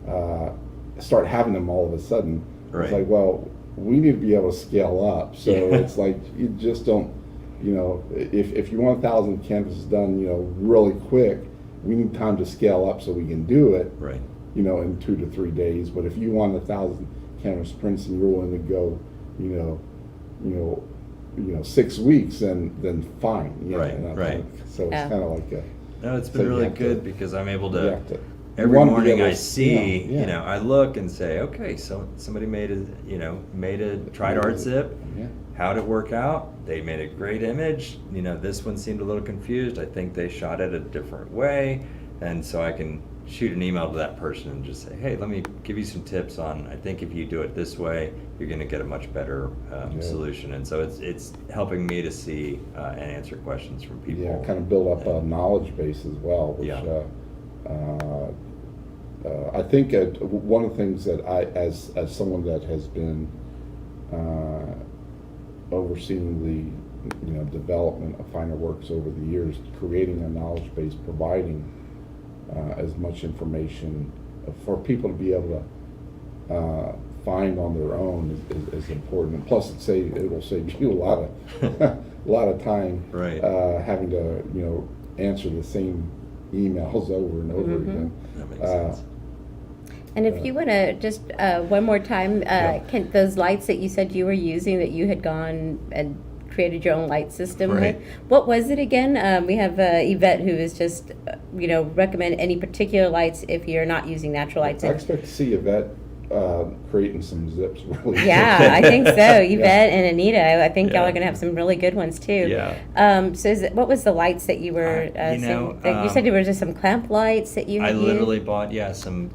to start having them all of a sudden. Right. It's like, well, we need to be able to scale up. So Yeah. it's like, you just don't, if you want 1,000 canvases done, really quick, we need time to scale up so we can do it, Right. in 2 to 3 days. But if you want 1,000 canvas prints and you're willing to go, 6 weeks, then fine. Right, and right. So it's Yeah. kind of like a. No, it's So been you really have to- good because I'm able you to, have to- you every wanna be morning able I to- see, yeah. I look and say, okay, so somebody tried Artzip. Yeah. How'd it work out? They made a great image. This one seemed a little confused. I think they shot it a different way. And so I can shoot an email to that person and just say, hey, let me give you some tips on, I think if you do it this way, you're going to get a much better solution. And so it's helping me to see and answer questions from people. Yeah, kind of build up a knowledge base as well, which Yeah. I think one of the things that as someone that has been overseeing the development of FinerWorks over the years, creating a knowledge base, providing as much information for people to be able to find on their own is important. And plus, it will save you a lot of time, Right. having to answer the same emails over and over again. That makes sense. And if you want to just one more time, can those lights that you said you were using, that you had gone and created your own light system Right. with, what was it again? We have Yvette who is just, recommend any particular lights if you're not using natural lights. I expect to see Yvette creating some zips really. Yeah, I think so. Yvette and Anita, I think y'all Yeah. are going to have some really good ones too. Yeah. So what was the lights that you were saying? You said there were just some clamp lights that you I had literally used? bought, some,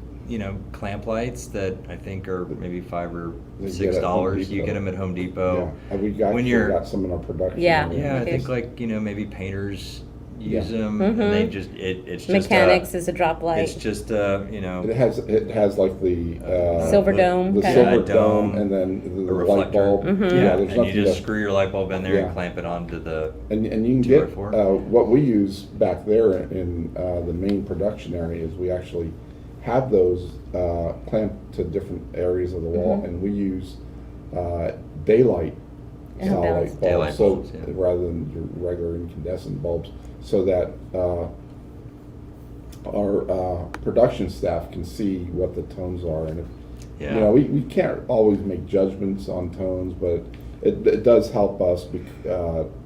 clamp lights that I think are maybe $5 or You get at Home $6. You Depot. get them at Home Yeah, Depot. and we When you're- got some in our production. Yeah. area. Yeah, I There's- think maybe painters use Yeah. them, and they Mhm. just it's just Mechanics is a drop light. It's just It has like the Silver dome the kind of. silver Yeah, dome, dome, and then the a light reflector. bulb. Mhm. Yeah, Yeah, there's and you nothing just to, screw your light bulb in there Yeah. and clamp it onto the. and you can 2x4. get what we use back there in the main production area is we actually have those clamped to different areas of the wall, Mhm. and we use daylight style bulbs. light Daylight bulbs, so bulbs, yeah. rather than your regular incandescent bulbs, so that our production staff can see what the tones are, and if Yeah. we can't always make judgments on tones, but it does help us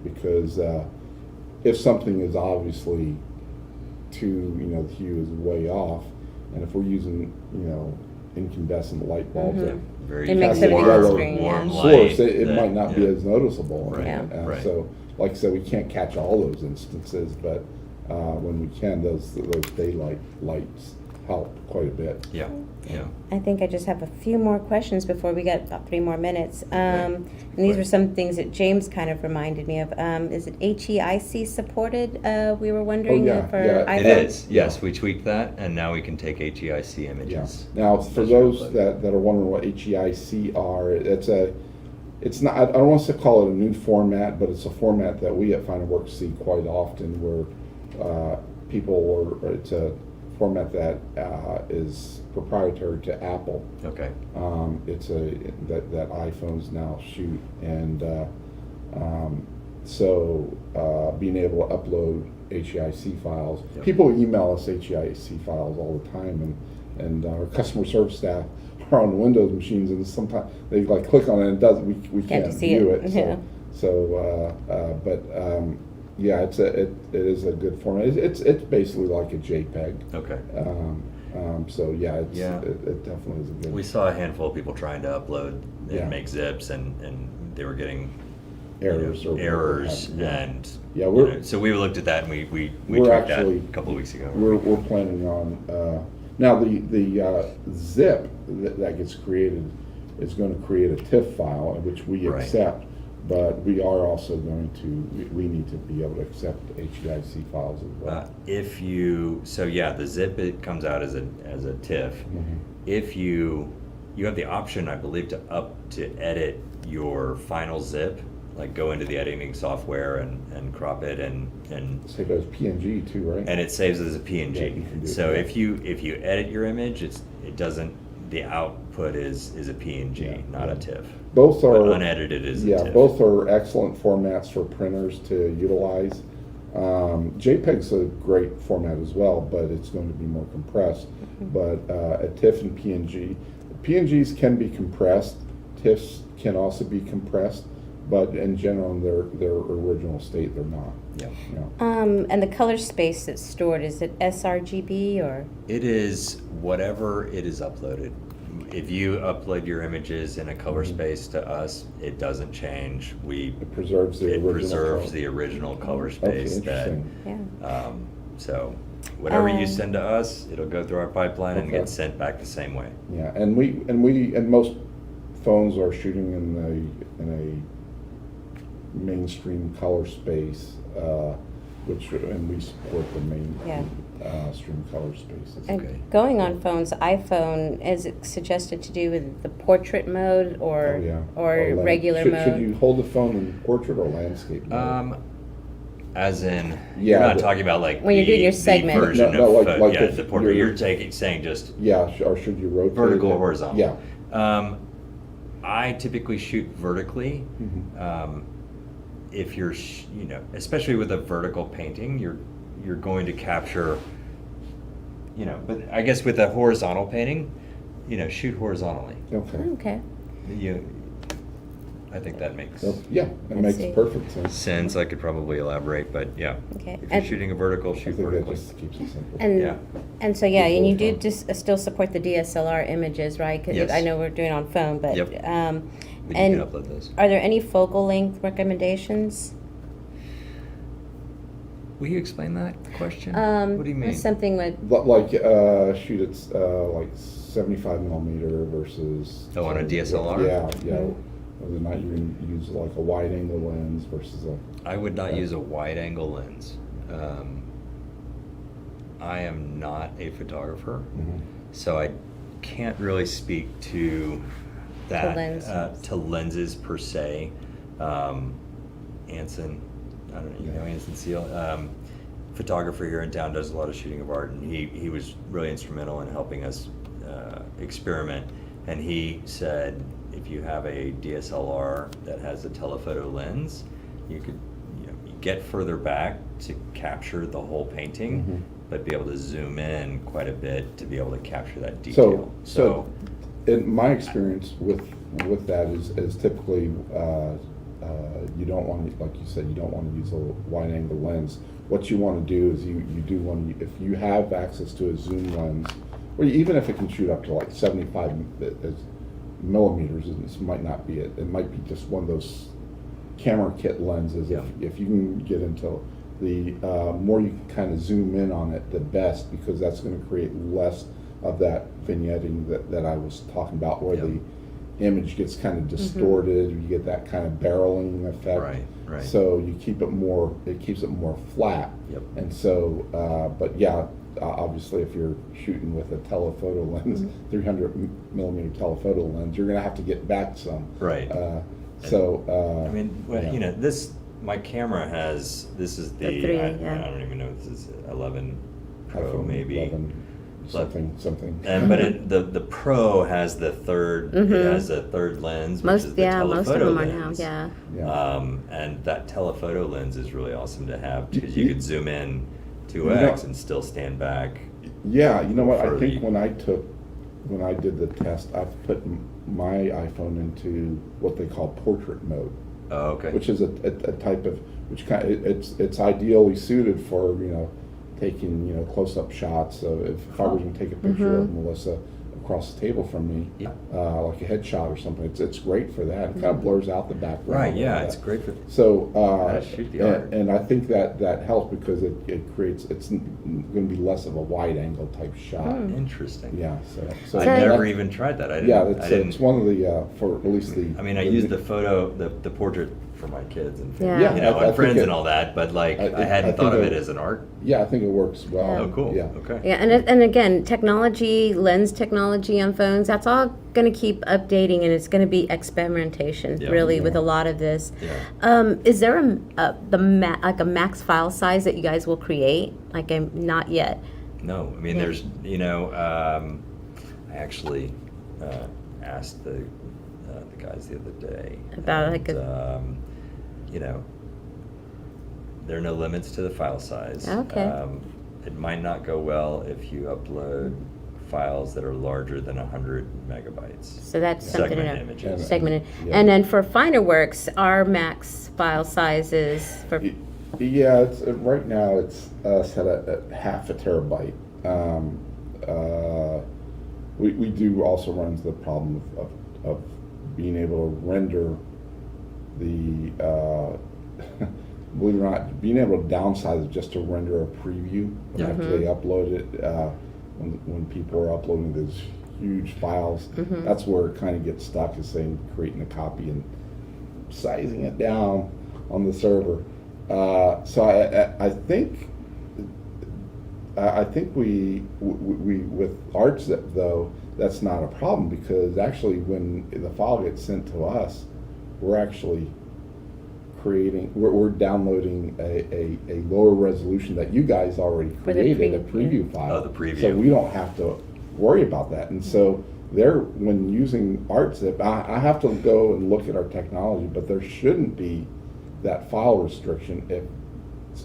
because if something is obviously the hue is way off, and if we're using incandescent light bulbs, Mhm. Very It makes it warm, extreme, warm yeah. light. source, it that- might not be yeah. as noticeable. Right, Yeah. right. So, like I said, we can't catch all those instances, but when we can, those daylight lights help quite a bit. Yeah, yeah. I think I just have a few more questions before we got about 3 more minutes. And these were some things that James kind of reminded me of. Is it HEIC supported? We were wondering yeah, for yeah. iPhone. It is, yes, we tweaked that, and now we can take HEIC Yeah. images. Now, for Measure those upload. that are wondering what HEIC are, it's not. I don't want to call it a new format, but it's a format that we at FinerWorks see quite often, where it's a format that is proprietary to Apple. Okay, It's that iPhones now shoot, and so being able to upload HEIC files. Yep. People email us HEIC files all the time, and our customer service staff are on Windows machines, and sometimes they click on it and it doesn't. We can't see view it. it. Yeah. Yeah, it is a good format. It's basically like a JPEG. okay. So yeah, Yeah. it definitely is a good. We saw a handful of people trying to upload and Yeah. make zips, and they were getting Errors or whatever errors, happened, yeah. and Yeah, we're- so we looked at that, and we We're tweaked that actually- a couple of weeks ago. We're planning on now the zip that gets created is going to create a TIFF file, which we Right. accept, but we are also going to we need to be able to accept HEIC files as well. The zip, it comes out as a TIFF. Mhm. If you have the option, I believe, to edit your final zip, like go into the editing software and crop it and Say those PNG too, right? and it saves as a PNG. Yeah, you can do So that. if you edit your image, the output is a PNG, Yeah, not yeah. a TIFF. Both But are unedited is a yeah, TIFF. both are excellent formats for printers to utilize. JPEG's a great format as well, but it's going to be more compressed. But a TIFF and PNGs can be compressed. TIFFs can also be compressed, but in general, in their original state, they're not. Yeah. And the color space that's stored, is it sRGB or? It is whatever it is uploaded. If you upload your images in a color space to us, it doesn't change. It preserves the It original preserves color. the original color Okay, space that, interesting. Yeah. so whatever you Um, send to us, it'll go through our pipeline and Okay. get sent back the same way. Yeah, and most phones are shooting in a mainstream color space, and we support the stream color spaces. And Okay. going on phones, iPhone, is it suggested to do with the portrait mode or Oh, yeah. or land- regular should, mode? Should you hold the phone in portrait or landscape mode? As in, Yeah, you're not but- talking about like When you're doing your the segment. version No, of like yeah, if the portrait. you're- You're saying just Yeah, or should you rotate vertical it? or horizontal. Yeah. I typically shoot vertically. Mhm. If you're, especially with a vertical painting, you're going to capture, but I guess with a horizontal painting, shoot horizontally. Okay. Okay. I think that makes Yeah, it Let's makes see. perfect sense. sense. I could probably elaborate, but yeah. Okay. If you're And- shooting a vertical, I shoot think that vertically. just keeps it simple. And Yeah. and so yeah, and you do Both just still support the DSLR images, right? 'Cause Yes. I know we're doing on phone, but Yep. But you and can upload those. are there any focal length recommendations? Will you explain that question? What do you mean? Something with But like, shoot it's like 75 millimeter versus. Oh, on a DSLR? Yeah, yeah. Mhm. Whether or not you can use like a wide angle lens versus a. I would not use a wide angle lens. I am not a photographer, Mhm. so I can't really speak to that, lenses. to lenses per se. Anson, I don't know, you know Anson Seal, photographer here in town, does a lot of shooting of art, and he was really instrumental in helping us experiment. And he said, if you have a DSLR that has a telephoto lens, you could you get further back to capture the whole painting, Mhm. but be able to zoom in quite a bit to be able to capture that detail. So, in my experience with that is typically you don't want to, like you said, you don't want to use a wide angle lens. What you want to do is you do want to, if you have access to a zoom lens, or even if it can shoot up to like 75 millimeters, and this might not be it. It might be just one of those camera kit lenses. Yeah. If you can get into the more you can kind of zoom in on it, the best, because that's going to create less of that vignetting that I was talking about, where Yeah. the image gets kind of distorted. You get that kind of barreling effect. Right. So you keep it more. It keeps it more flat. Yep. And so, but yeah, obviously, if you're shooting with a telephoto lens, 300 millimeter telephoto lens, you're going to have to get back some. Right. So. I mean, well, yeah. My camera has, this is The three, I yeah. don't even know if this is 11 Pro iPhone maybe. 11, something. But the Pro has the third, it has a third lens, which is the telephoto most of them are now, lens. yeah. Yeah. And that telephoto lens is really awesome to have, because you could zoom in 2x You know- and still stand back. Yeah, you know what? I For think the- when I did the test, I put my iPhone into what they call portrait mode, Oh, okay. which is a type of it's ideally suited for taking close up shots. So if I were going to take a picture of Melissa across the table from me, Yeah. like a headshot or something, it's great for that. It kind of blurs out the background. Right, a little yeah, bit. it's great for, So, Gotta shoot the art. and I think that helps because it creates, it's going to be less of a wide angle type shot. interesting. Yeah, so I So- never even tried that. I didn't. yeah, I didn't. it's one of the for at least the. I mean, I used the photo, the portrait for my kids and Yeah. Yeah, you know, I and think friends it- and all that, but like I hadn't think thought of it- it as an art. Yeah, I think it works well. Yeah. Oh, cool. Yeah. Okay. Yeah, and again, technology, lens technology on phones, that's all going to keep updating, and it's going to be experimentation, Yeah. really, Yeah. with a lot of this. Yeah. Is there like a max file size that you guys will create? Like, not yet. No, I mean, Yeah. there's, I actually asked the guys the other day About, and, like, there are no limits to the file size. Okay. It might not go well if you upload files that are larger than 100 megabytes. So that's something to Segment know. images. Segmented. Yeah. And then for FinerWorks, our max file size is for, Yeah, it's, right now it's set at half a terabyte. We do also run into the problem of being able to render the, believe it or not, being able to downsize it just to render a preview Yeah. after they upload it. When people are uploading these huge files, that's where it kind of gets stuck, is saying creating a copy and sizing it down on the server. So I think we with Artzip though, that's not a problem, because actually when the file gets sent to us, we're actually we're downloading a lower resolution that you guys already For the created, a preview. preview file. Oh, the preview. So we don't have to worry about that. And so when using Artzip, I have to go and look at our technology, but there shouldn't be that file restriction,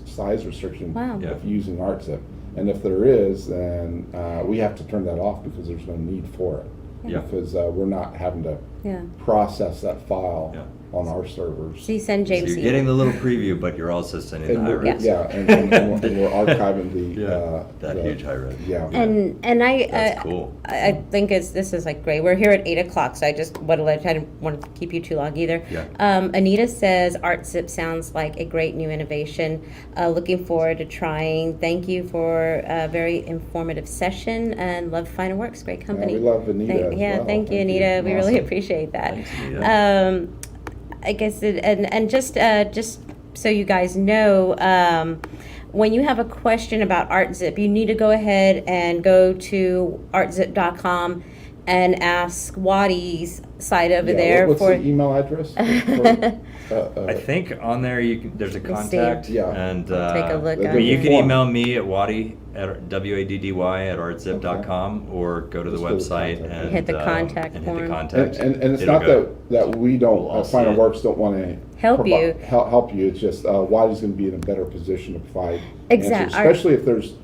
size restriction, Wow. Yeah. if using Artzip. And if there is, then we have to turn that off, because there's no need for it. Yeah. Because we're not having to yeah. process that file Yeah. on our servers. So you send So James. you're getting the little preview, but you're also sending the And high we're, res. yeah, and we're archiving the That the- huge high res. Yeah. And That's cool. I think this is like great. We're here at 8:00, so I just want to I didn't want to keep you too long either. Yeah. Anita says Artzip sounds like a great new innovation. Looking forward to trying. Thank you for a very informative session, and love FinerWorks. Great company. we love Anita as well. Thank you, Thank you. Anita. We really Awesome. appreciate that. Thanks, Anita. I guess and just so you guys know, when you have a question about Artzip, you need to go ahead and go to artzip.com and ask Wadi's site over Yeah, there what's for the email address? I think on there there's a Let's see. contact. Yeah. And Take a look the- I mean, you can form. email me at Waddy at artzip.com, or go to the Just go to the website contact. and Hit the contact and hit the form. contact. And it's It'll not go. that we don't, We'll all see it. FinerWorks don't want to Help you. help you. It's just Wadi's going to be in a better position to provide Exact- answers, our- especially if there's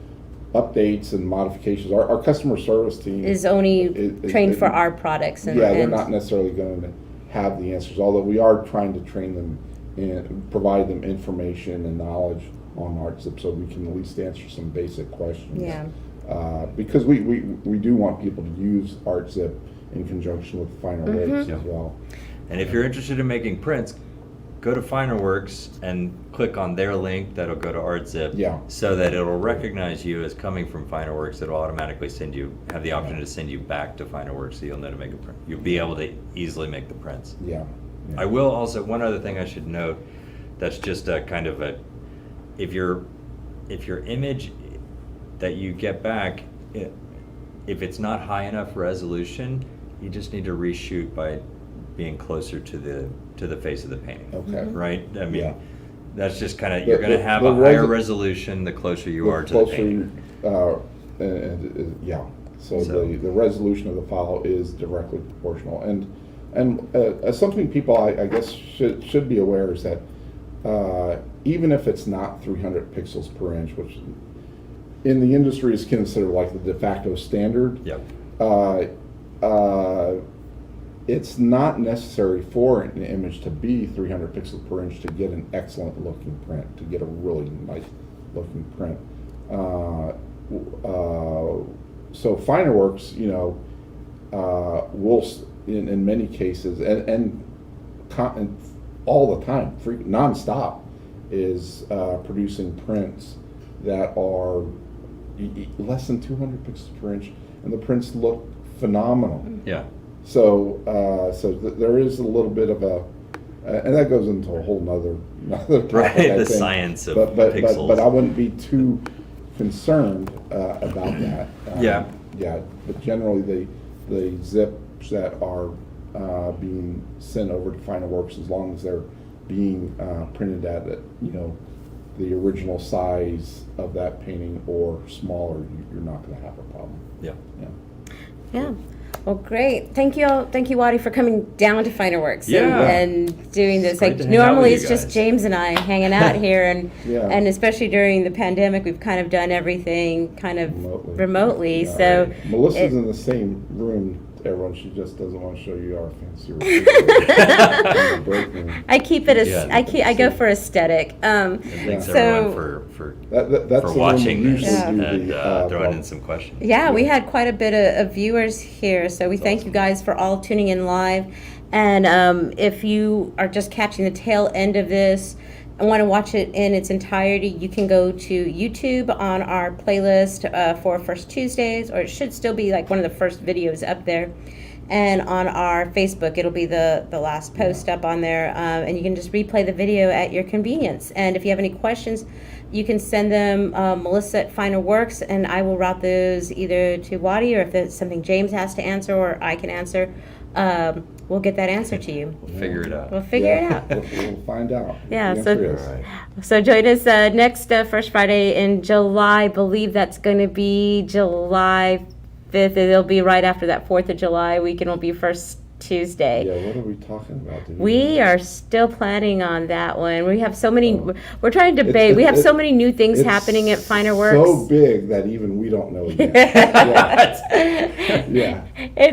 updates and modifications. Our customer service team is only is- trained for our products. And, yeah, they're and- not necessarily going to have the answers, although we are trying to train them and provide them information and knowledge on Artzip, so we can at least answer some basic questions. Yeah. Because we do want people to use Artzip in conjunction with FinerWorks Mm-hmm. as well. And if you're interested in making prints, go to FinerWorks and click on their link. That'll go to Artzip. Yeah. So that it'll recognize you as coming from FinerWorks. It'll automatically have the option to send you back to FinerWorks, so you'll know to make a print. You'll be able to easily make the prints. Yeah. I will also, one other thing I should note, that's just a kind of a, if your image that you get back, if it's not high enough resolution, you just need to reshoot by being closer to the face of the painting. Okay. Right? I mean, Yeah. that's just kind of, The- you're going to the- have the a higher resi- resolution the closer you are to the Closer, painting. yeah. So So- the resolution of the file is directly proportional. And something people I guess should be aware is that even if it's not 300 pixels per inch, which in the industry is considered like the de facto standard, Yep. it's not necessary for an image to be 300 pixels per inch to get an excellent looking print, to get a really nice looking print. So FinerWorks, will in many cases and all the time, nonstop, is producing prints that are less than 200 pixels per inch, and the prints look phenomenal. Yeah. So, there is a little bit of a, and that goes into a whole nother topic, Right, I the think. science of but pixels. I wouldn't be too concerned about that. Yeah. Yeah, but generally the zips that are being sent over to FinerWorks, as long as they're being printed at the original size of that painting or smaller, you're not going to have a problem. Yeah. Yeah. Yeah. Well, great. Thank you, Wadi, for coming down to FinerWorks Yeah. and doing this. great Like to hang out normally, with it's you just guys. James and I hanging out here, and Yeah. and especially during the pandemic, we've kind of done everything kind of remotely. Yeah. So Melissa's it- in the same room, everyone. She just doesn't want to show you our fancy refrigerator. In the break room. I keep it as Yeah. I go for aesthetic. And thanks So- everyone for That's for the one we watching this usually do and the, throwing in some questions. Yeah, we had quite a bit of viewers here, so we thank you guys for all tuning in live. And if you are just catching the tail end of this and want to watch it in its entirety, you can go to YouTube on our playlist for First Tuesdays, or it should still be like one of the first videos up there. And on our Facebook, it'll be the last post up on there, and you can just replay the video at your convenience. And if you have any questions, you can send them Melissa at FinerWorks, and I will route those either to Wadi, or if it's something James has to answer or I can answer, we'll get that answer to you. We'll figure it out. We'll figure it Yeah, out. We'll find out. Yeah, The so- answer is. All right. So join us next First Friday in July. I believe that's going to be July 5th. It'll be right after that 4th of July weekend. Will be First Tuesday. Yeah, what are we talking about? Do We are still planning on that one. We have so many. Oh. We're trying to debate. We have so many new things It's happening at so FinerWorks. big that even we don't know yet. Yeah. Yeah.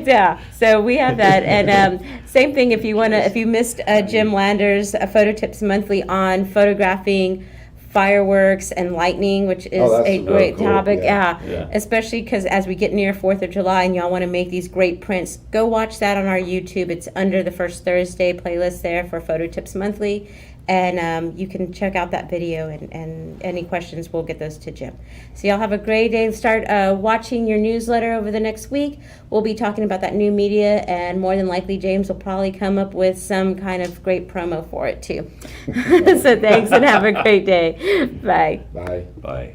Yeah. So we have that, and same thing. If you missed Jim Lander's Photo Tips Monthly on photographing fireworks and lightning, which is Oh, that's a very great cool. topic. Yeah. Yeah. Especially because as we get near 4th of July and y'all want to make these great prints, go watch that on our YouTube. It's under the First Thursday playlist there for Photo Tips Monthly. And you can check out that video, and any questions, we'll get those to Jim. So y'all have a great day. Start watching your newsletter over the next week. We'll be talking about that new media, and more than likely James will probably come up with some kind of great promo for it too. So thanks, and have a great day. Bye. Bye. Bye.